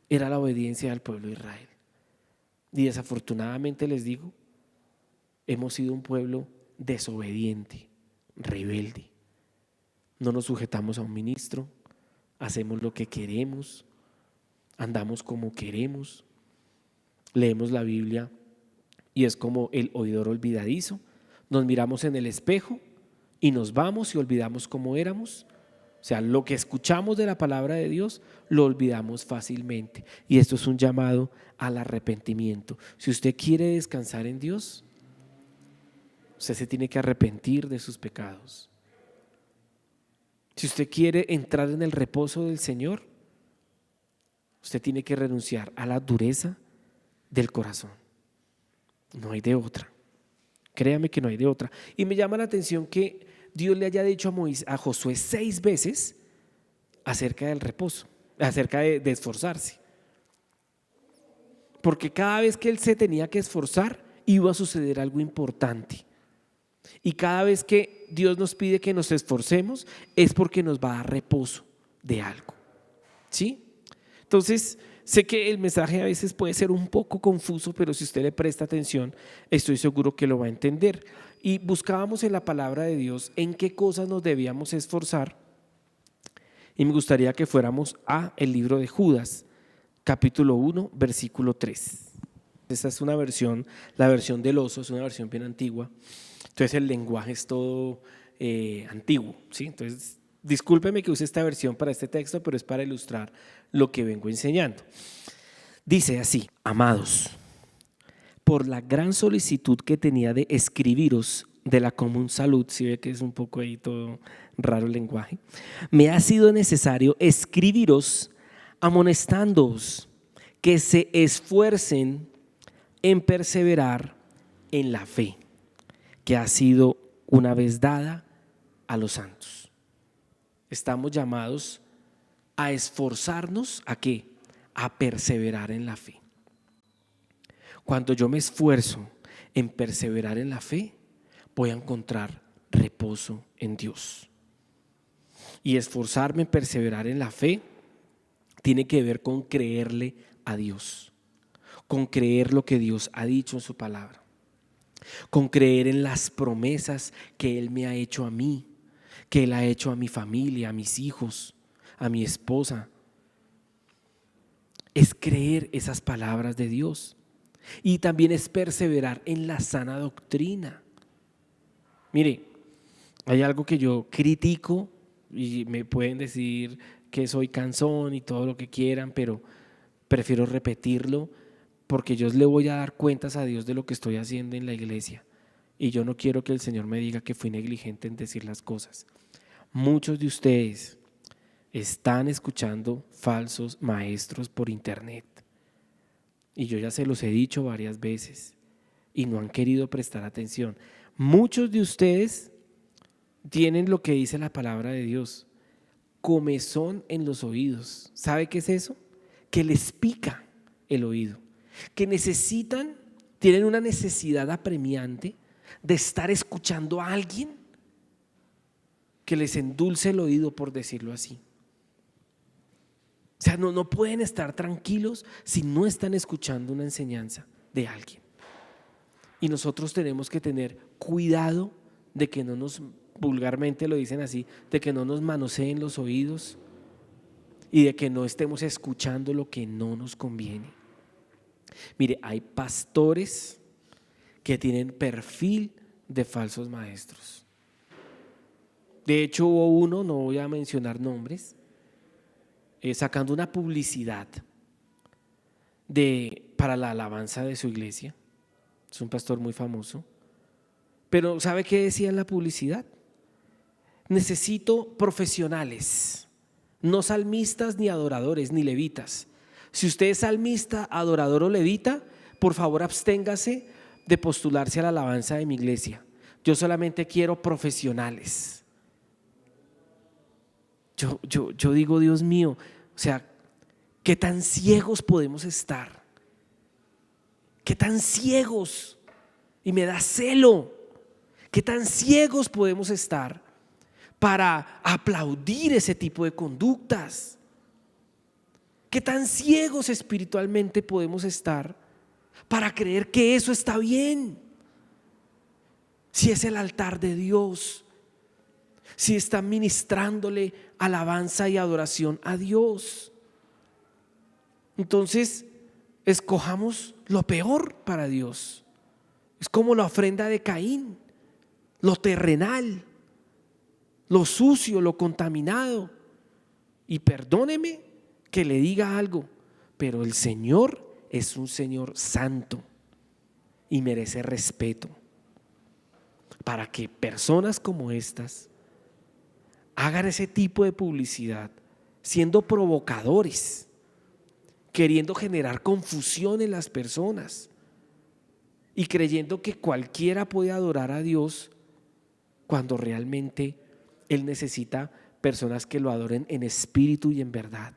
[SPEAKER 2] era la obediencia del pueblo de Israel. Y desafortunadamente les digo, hemos sido un pueblo desobediente, rebelde. No nos sujetamos a un ministro, hacemos lo que queremos, andamos como queremos, leemos la Biblia y es como el oidor olvidadizo. Nos miramos en el espejo y nos vamos y olvidamos cómo éramos. O sea, lo que escuchamos de la palabra de Dios lo olvidamos fácilmente. Y esto es un llamado al arrepentimiento. Si usted quiere descansar en Dios, usted se tiene que arrepentir de sus pecados. Si usted quiere entrar en el reposo del Señor, usted tiene que renunciar a la dureza del corazón. No hay de otra. Créame que no hay de otra. Y me llama la atención que Dios le haya dicho a Josué 6 veces acerca del reposo, acerca de esforzarse. Porque cada vez que él se tenía que esforzar, iba a suceder algo importante. Y cada vez que Dios nos pide que nos esforcemos, es porque nos va a dar reposo de algo. ¿Sí? Entonces, sé que el mensaje a veces puede ser un poco confuso, pero si usted le presta atención, estoy seguro que lo va a entender. Y buscábamos en la palabra de Dios en qué cosas nos debíamos esforzar. Y me gustaría que fuéramos a el libro de Judas, capítulo 1, versículo 3. Esta es una versión, la versión del oso, es una versión bien antigua. Entonces el lenguaje es todo antiguo, ¿sí? Entonces discúlpeme que use esta versión para este texto, pero es para ilustrar lo que vengo enseñando. Dice así: amados, por la gran solicitud que tenía de escribiros de la común salud, si ve que es un poco ahí todo raro el lenguaje, me ha sido necesario escribiros amonestándoos que se esfuercen en perseverar en la fe que ha sido una vez dada a los santos. Estamos llamados a esforzarnos, ¿a qué? A perseverar en la fe. Cuando yo me esfuerzo en perseverar en la fe, voy a encontrar reposo en Dios. Y esforzarme en perseverar en la fe tiene que ver con creerle a Dios, con creer lo que Dios ha dicho en su palabra, con creer en las promesas que Él me ha hecho a mí, que Él ha hecho a mi familia, a mis hijos, a mi esposa. Es creer esas palabras de Dios. Y también es perseverar en la sana doctrina. Mire, hay algo que yo critico y me pueden decir que soy cansón y todo lo que quieran, pero prefiero repetirlo porque yo le voy a dar cuentas a Dios de lo que estoy haciendo en la iglesia. Y yo no quiero que el Señor me diga que fui negligente en decir las cosas. Muchos de ustedes están escuchando falsos maestros por internet. Y yo ya se los he dicho varias veces y no han querido prestar atención. Muchos de ustedes tienen lo que dice la palabra de Dios: comezón en los oídos. ¿Sabe qué es eso? Que les pica el oído, que tienen una necesidad apremiante de estar escuchando a alguien que les endulce el oído, por decirlo así. O sea, no pueden estar tranquilos si no están escuchando una enseñanza de alguien. Y nosotros tenemos que tener cuidado de que no nos, vulgarmente lo dicen así, de que no nos manoseen los oídos y de que no estemos escuchando lo que no nos conviene. Mire, hay pastores que tienen perfil de falsos maestros. De hecho, hubo uno, no voy a mencionar nombres, sacando una publicidad para la alabanza de su iglesia. Es un pastor muy famoso. Pero ¿sabe qué decía en la publicidad? Necesito profesionales, no salmistas ni adoradores ni levitas, Si usted es salmista, adorador o levita, por favor absténgase de postularse a la alabanza de mi iglesia. Yo solamente quiero profesionales. Yo digo, Dios mío, o sea, ¿qué tan ciegos podemos estar? ¿Qué tan ciegos? Y me da celo. ¿Qué tan ciegos podemos estar para aplaudir ese tipo de conductas? ¿Qué tan ciegos espiritualmente podemos estar para creer que eso está bien? Si es el altar de Dios, si está ministrándole alabanza y adoración a Dios. Entonces, escojamos lo peor para Dios. Es como la ofrenda de Caín, lo terrenal, lo sucio, lo contaminado. Y perdóneme que le diga algo, pero el Señor es un Señor santo y merece respeto. Para que personas como estas hagan ese tipo de publicidad, siendo provocadores, queriendo generar confusión en las personas y creyendo que cualquiera puede adorar a Dios, cuando realmente Él necesita personas que lo adoren en espíritu y en verdad.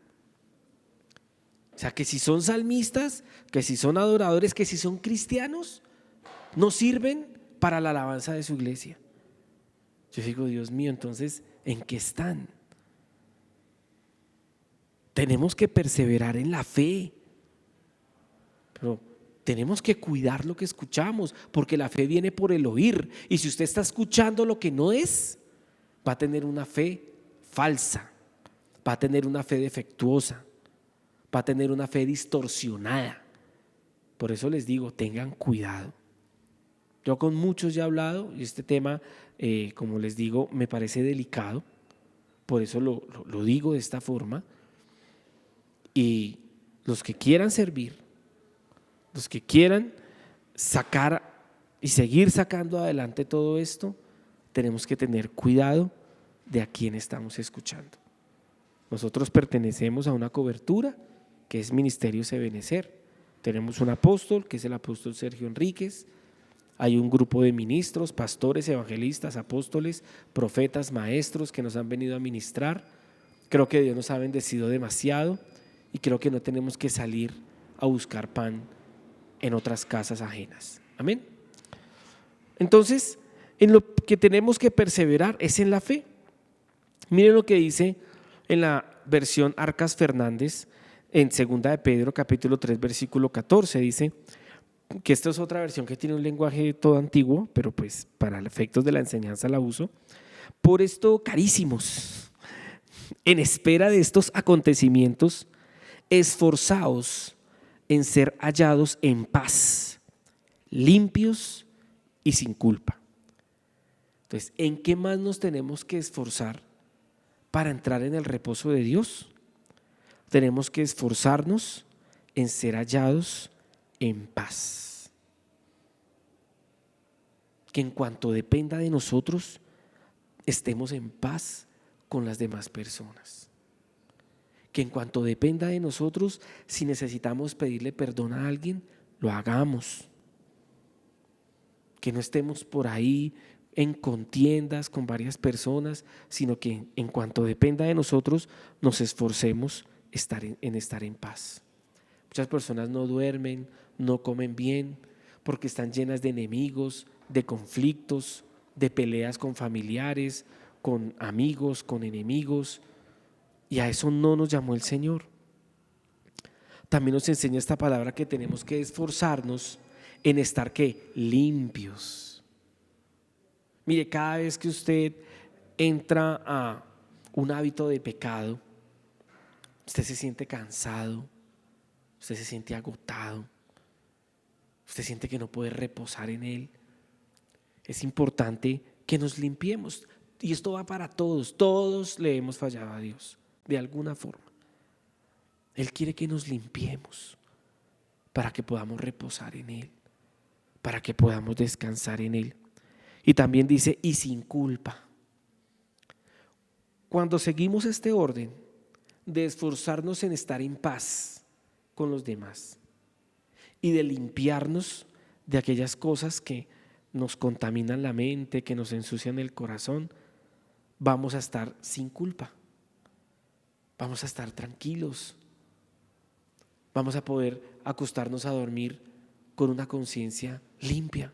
[SPEAKER 2] O sea, que si son salmistas, que si son adoradores, que si son cristianos, no sirven para la alabanza de su iglesia. Yo digo, Dios mío, entonces, ¿en qué están? Tenemos que perseverar en la fe, pero tenemos que cuidar lo que escuchamos, porque la fe viene por el oír. Y si usted está escuchando lo que no es, va a tener una fe falsa, va a tener una fe defectuosa, va a tener una fe distorsionada. Por eso les digo, tengan cuidado. Yo con muchos ya he hablado y este tema, como les digo, me parece delicado. Por eso lo digo de esta forma. Y los que quieran servir, los que quieran sacar y seguir sacando adelante todo esto, tenemos que tener cuidado de a quién estamos escuchando. Nosotros pertenecemos a una cobertura que es Ministerios Ebenecer. Tenemos un apóstol, que es el apóstol Sergio Enríquez. Hay un grupo de ministros, pastores, evangelistas, apóstoles, profetas, maestros que nos han venido a ministrar. Creo que Dios nos ha bendecido demasiado y creo que no tenemos que salir a buscar pan en otras casas ajenas. Amén. Entonces, en lo que tenemos que perseverar es en la fe. Miren lo que dice en la versión Arcas Fernández, en 2 de Pedro, capítulo 3, versículo 14, dice que esta es otra versión que tiene un lenguaje todo antiguo, pero pues para efectos de la enseñanza la uso. Por esto, carísimos, en espera de estos acontecimientos, esforzaos en ser hallados en paz, limpios y sin culpa. Entonces, ¿en qué más nos tenemos que esforzar para entrar en el reposo de Dios? Tenemos que esforzarnos en ser hallados en paz. Que en cuanto dependa de nosotros, estemos en paz con las demás personas. Que en cuanto dependa de nosotros, si necesitamos pedirle perdón a alguien, lo hagamos. Que no estemos por ahí en contiendas con varias personas, sino que en cuanto dependa de nosotros, nos esforcemos en estar en paz. Muchas personas no duermen, no comen bien, porque están llenas de enemigos, de conflictos, de peleas con familiares, con amigos, con enemigos, y a eso no nos llamó el Señor. También nos enseña esta palabra que tenemos que esforzarnos en estar ¿qué? Limpios. Mire, cada vez que usted entra a un hábito de pecado, usted se siente cansado, usted se siente agotado, usted siente que no puede reposar en él. Es importante que nos limpiemos, y esto va para todos. Todos le hemos fallado a Dios de alguna forma. Él quiere que nos limpiemos para que podamos reposar en él, para que podamos descansar en él. Y también dice, y sin culpa. Cuando seguimos este orden de esforzarnos en estar en paz con los demás y de limpiarnos de aquellas cosas que nos contaminan la mente, que nos ensucian el corazón, vamos a estar sin culpa, vamos a estar tranquilos, vamos a poder acostarnos a dormir con una conciencia limpia.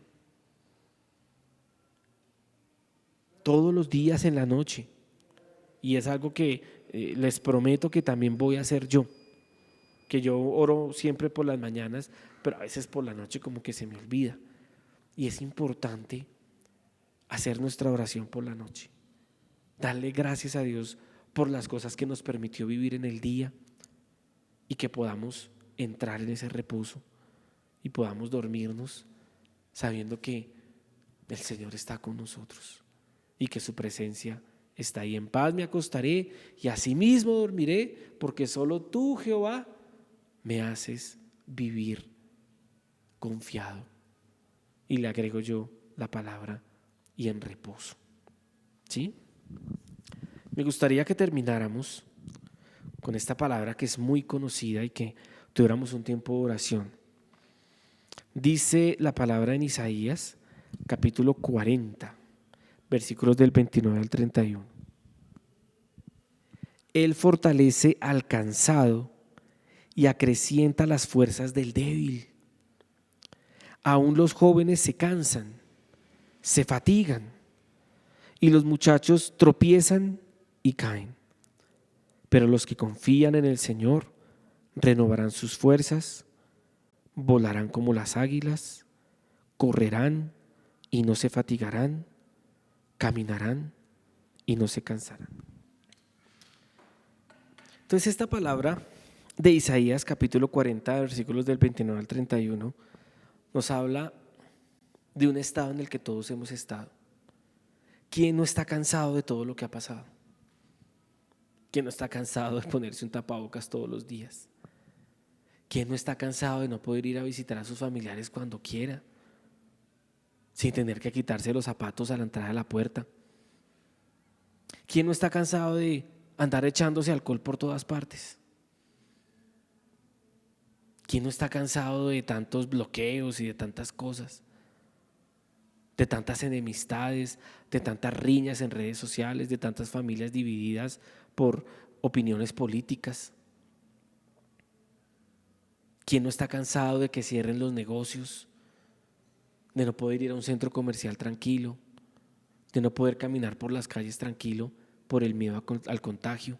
[SPEAKER 2] Todos los días en la noche. Y es algo que les prometo que también voy a hacer yo. Que yo oro siempre por las mañanas, pero a veces por la noche como que se me olvida. Y es importante hacer nuestra oración por la noche. Darle gracias a Dios por las cosas que nos permitió vivir en el día y que podamos entrar en ese reposo y podamos dormirnos sabiendo que el Señor está con nosotros y que su presencia está ahí. En paz me acostaré y asimismo dormiré, porque solo tú, Jehová, me haces vivir confiado. Y le agrego yo la palabra y en reposo. ¿Sí? Me gustaría que termináramos con esta palabra que es muy conocida y que tuviéramos un tiempo de oración. Dice la palabra en Isaías, capítulo 40, versículos del 29 al 31. Él fortalece al cansado y acrecienta las fuerzas del débil. Aún los jóvenes se cansan, se fatigan, y los muchachos tropiezan y caen. Pero los que confían en el Señor renovarán sus fuerzas, volarán como las águilas, correrán y no se fatigarán, caminarán y no se cansarán. Entonces esta palabra de Isaías capítulo 40, versículos del 29 al 31, nos habla de un estado en el que todos hemos estado. ¿Quién no está cansado de todo lo que ha pasado? ¿Quién no está cansado de ponerse un tapabocas todos los días? ¿Quién no está cansado de no poder ir a visitar a sus familiares cuando quiera, sin tener que quitarse los zapatos a la entrada de la puerta? ¿Quién no está cansado de andar echándose alcohol por todas partes? ¿Quién no está cansado de tantos bloqueos y de tantas cosas? De tantas enemistades, de tantas riñas en redes sociales, de tantas familias divididas por opiniones políticas. ¿Quién no está cansado de que cierren los negocios, de no poder ir a un centro comercial tranquilo, de no poder caminar por las calles tranquilo por el miedo al contagio?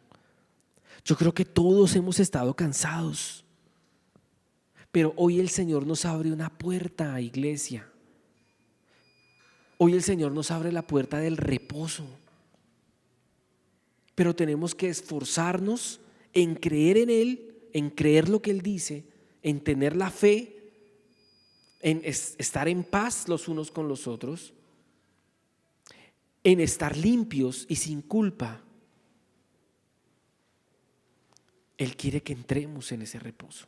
[SPEAKER 2] Yo creo que todos hemos estado cansados, pero hoy el Señor nos abre una puerta, iglesia. Hoy el Señor nos abre la puerta del reposo, pero tenemos que esforzarnos en creer en Él, en creer lo que Él dice, en tener la fe, en estar en paz los unos con los otros, en estar limpios y sin culpa. Él quiere que entremos en ese reposo.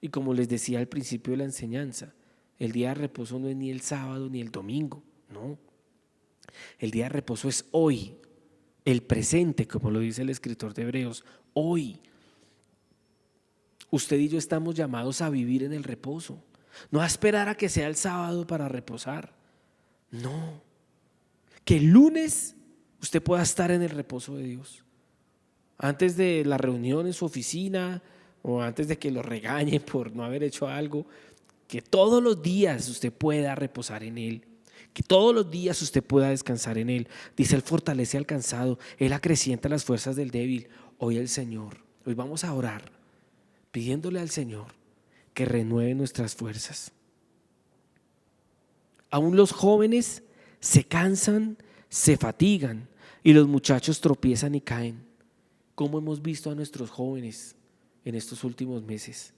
[SPEAKER 2] Y como les decía al principio de la enseñanza, el día de reposo no es ni el sábado ni el domingo, no. El día de reposo es hoy, el presente, como lo dice el escritor de Hebreos, hoy. Usted y yo estamos llamados a vivir en el reposo, no a esperar a que sea el sábado para reposar, no. Que el lunes usted pueda estar en el reposo de Dios. Antes de la reunión en su oficina o antes de que lo regañen por no haber hecho algo, que todos los días usted pueda reposar en Él, que todos los días usted pueda descansar en Él. Dice, Él fortalece al cansado, Él acrecienta las fuerzas del débil. Hoy el Señor, hoy vamos a orar pidiéndole al Señor que renueve nuestras fuerzas. Aún los jóvenes se cansan, se fatigan y los muchachos tropiezan y caen. ¿Cómo hemos visto a nuestros jóvenes en estos últimos meses?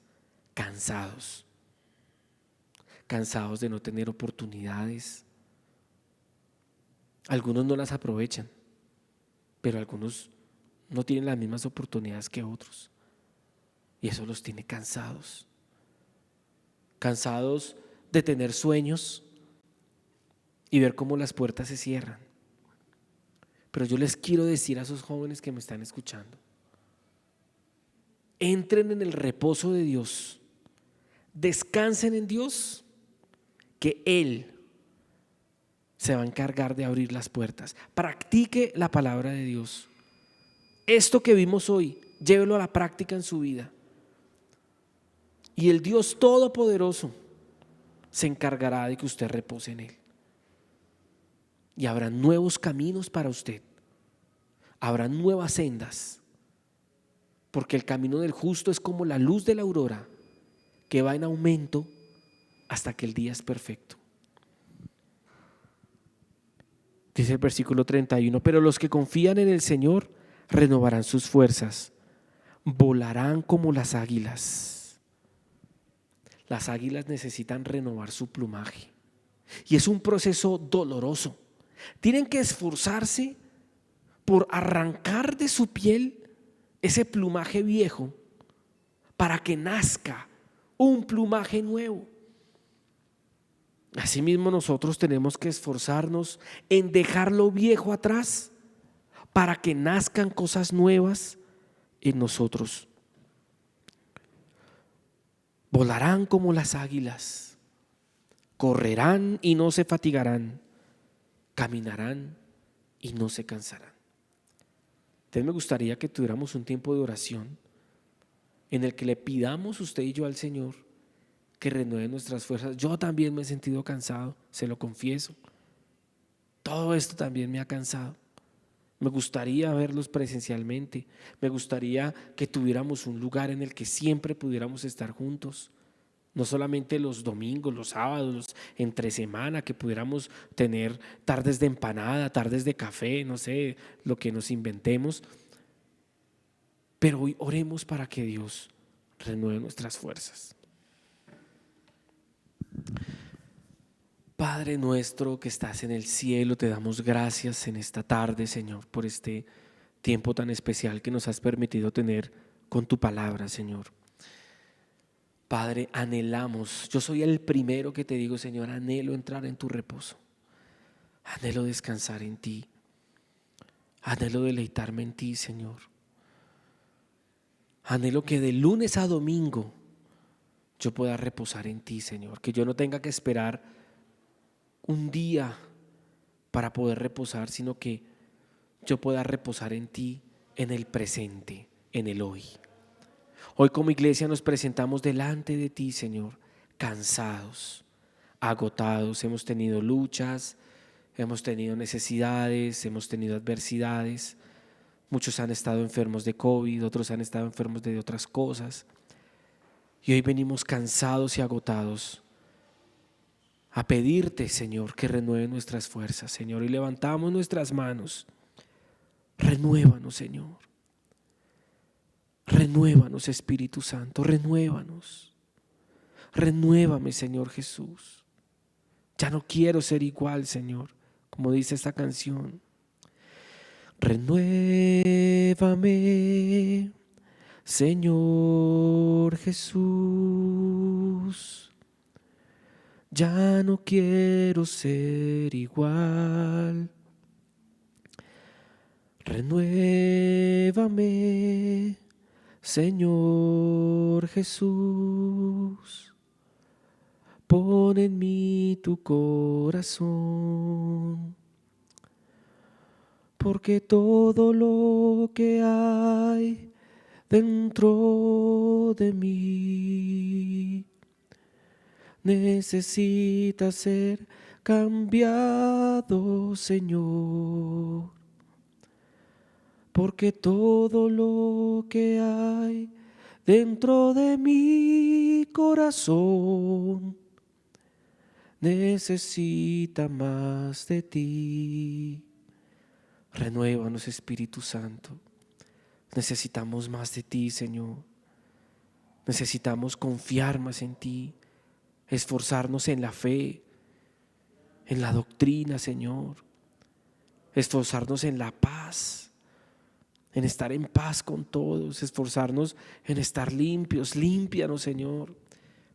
[SPEAKER 2] Cansados de no tener oportunidades. Algunos no las aprovechan, pero algunos no tienen las mismas oportunidades que otros. Y eso los tiene cansados. Cansados de tener sueños y ver cómo las puertas se cierran. Pero yo les quiero decir a esos jóvenes que me están escuchando, entren en el reposo de Dios, descansen en Dios, que Él se va a encargar de abrir las puertas. Practique la palabra de Dios. Esto que vimos hoy, llévelo a la práctica en su vida. Y el Dios Todopoderoso se encargará de que usted repose en Él. Y habrá nuevos caminos para usted. Habrá nuevas sendas. Porque el camino del justo es como la luz de la aurora, que va en aumento hasta que el día es perfecto. Dice el versículo 31, pero los que confían en el Señor renovarán sus fuerzas, volarán como las águilas. Las águilas necesitan renovar su plumaje y es un proceso doloroso. Tienen que esforzarse por arrancar de su piel ese plumaje viejo para que nazca un plumaje nuevo. Asimismo, nosotros tenemos que esforzarnos en dejar lo viejo atrás para que nazcan cosas nuevas en nosotros. Volarán como las águilas, correrán y no se fatigarán, caminarán y no se cansarán. Entonces me gustaría que tuviéramos un tiempo de oración en el que le pidamos usted y yo al Señor que renueve nuestras fuerzas. Yo también me he sentido cansado, se lo confieso. Todo esto también me ha cansado. Me gustaría verlos presencialmente. Me gustaría que tuviéramos un lugar en el que siempre pudiéramos estar juntos. No solamente los domingos, los sábados, entre semana, que pudiéramos tener tardes de empanada, tardes de café, no sé, lo que nos inventemos. Pero hoy oremos para que Dios renueve nuestras fuerzas. Padre nuestro que estás en el cielo, te damos gracias en esta tarde, Señor, por este tiempo tan especial que nos has permitido tener con tu palabra, Señor. Padre, anhelamos, yo soy el primero que te digo, Señor, anhelo entrar en tu reposo, anhelo descansar en ti, anhelo deleitarme en ti, Señor. Anhelo que de lunes a domingo yo pueda reposar en ti, Señor, que yo no tenga que esperar un día para poder reposar, sino que yo pueda reposar en ti, en el presente, en el hoy. Hoy como iglesia nos presentamos delante de ti, Señor, cansados, agotados. Hemos tenido luchas, hemos tenido necesidades, hemos tenido adversidades. Muchos han estado enfermos de COVID, otros han estado enfermos de otras cosas. Y hoy venimos cansados y agotados a pedirte, Señor, que renueve nuestras fuerzas, Señor. Y levantamos nuestras manos. Renuévanos, Señor. Renuévanos, Espíritu Santo, renuévanos. Renuévame, Señor Jesús. Ya no quiero ser igual, Señor, como dice esta canción. Renuévame, Señor Jesús. Ya no quiero ser igual. Renuévame, Señor Jesús. Pon en mí tu corazón, porque todo lo que hay dentro de mí necesita ser cambiado, Señor. Porque todo lo que hay dentro de mi corazón necesita más de ti. Renuévanos, Espíritu Santo. Necesitamos más de ti, Señor. Necesitamos confiar más en ti, esforzarnos en la fe, en la doctrina, Señor. Esforzarnos en la paz, en estar en paz con todos, esforzarnos en estar limpios. Límpianos, Señor.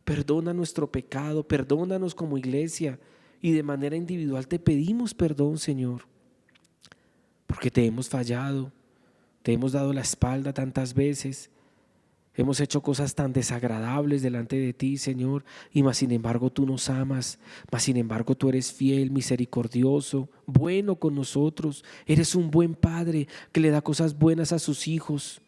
[SPEAKER 2] Perdona nuestro pecado, perdónanos como iglesia y de manera individual te pedimos perdón, Señor, porque te hemos fallado, te hemos dado la espalda tantas veces, Hemos hecho cosas tan desagradables delante de ti, Señor, y más sin embargo tú nos amas, más sin embargo tú eres fiel, misericordioso, bueno con nosotros. Eres un buen padre que le da cosas buenas a sus hijos.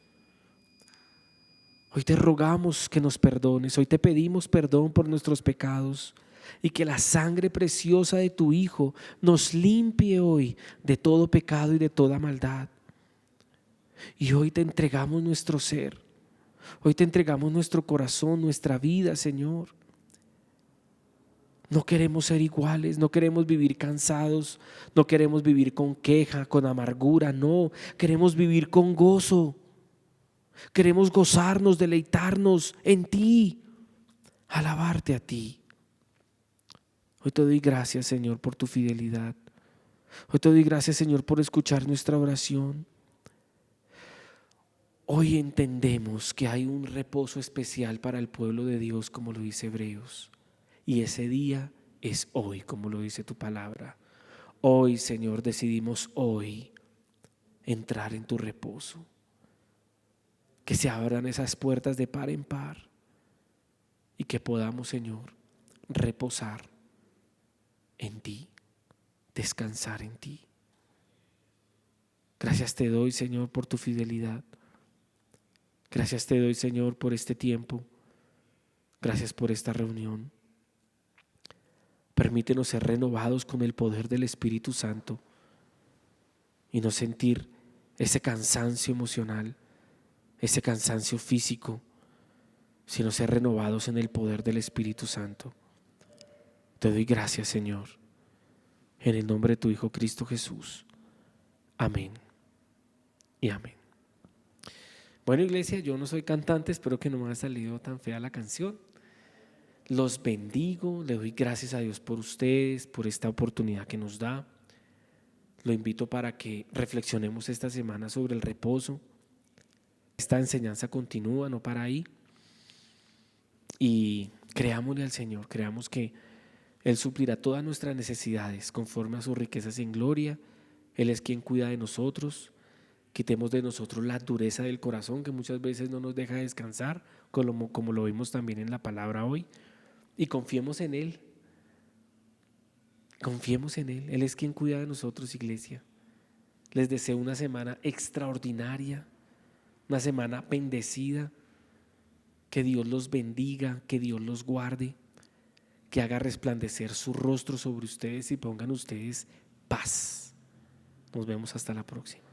[SPEAKER 2] Hoy te rogamos que nos perdones, hoy te pedimos perdón por nuestros pecados y que la sangre preciosa de tu Hijo nos limpie hoy de todo pecado y de toda maldad. Y hoy te entregamos nuestro ser, hoy te entregamos nuestro corazón, nuestra vida, Señor. No queremos ser iguales, no queremos vivir cansados, no queremos vivir con queja, con amargura, no, queremos vivir con gozo. Queremos gozarnos, deleitarnos en ti, alabarte a ti. Hoy te doy gracias, Señor, por tu fidelidad. Hoy te doy gracias, Señor, por escuchar nuestra oración. Hoy entendemos que hay un reposo especial para el pueblo de Dios, como lo dice Hebreos. Y ese día es hoy, como lo dice tu palabra. Hoy, Señor, decidimos hoy entrar en tu reposo. Que se abran esas puertas de par en par y que podamos, Señor, reposar en ti, descansar en ti. Gracias te doy, Señor, por tu fidelidad. Gracias te doy, Señor, por este tiempo. Gracias por esta reunión. Permítenos ser renovados con el poder del Espíritu Santo y no sentir ese cansancio emocional, ese cansancio físico, sino ser renovados en el poder del Espíritu Santo. Te doy gracias, Señor, en el nombre de tu Hijo Cristo Jesús. Amén y amén. Bueno, iglesia, yo no soy cantante, espero que no me haya salido tan fea la canción. Los bendigo, le doy gracias a Dios por ustedes, por esta oportunidad que nos da. Lo invito para que reflexionemos esta semana sobre el reposo. Esta enseñanza continúa, no para ahí. Y creámosle al Señor, creamos que Él suplirá todas nuestras necesidades conforme a sus riquezas en gloria. Él es quien cuida de nosotros. Quitemos de nosotros la dureza del corazón que muchas veces no nos deja descansar, como lo vimos también en la palabra hoy. Y confiemos en Él. Confiemos en Él. Él es quien cuida de nosotros, iglesia. Les deseo una semana extraordinaria. Una semana bendecida, que Dios los bendiga, que Dios los guarde, que haga resplandecer su rostro sobre ustedes y pongan ustedes paz. Nos vemos hasta la próxima.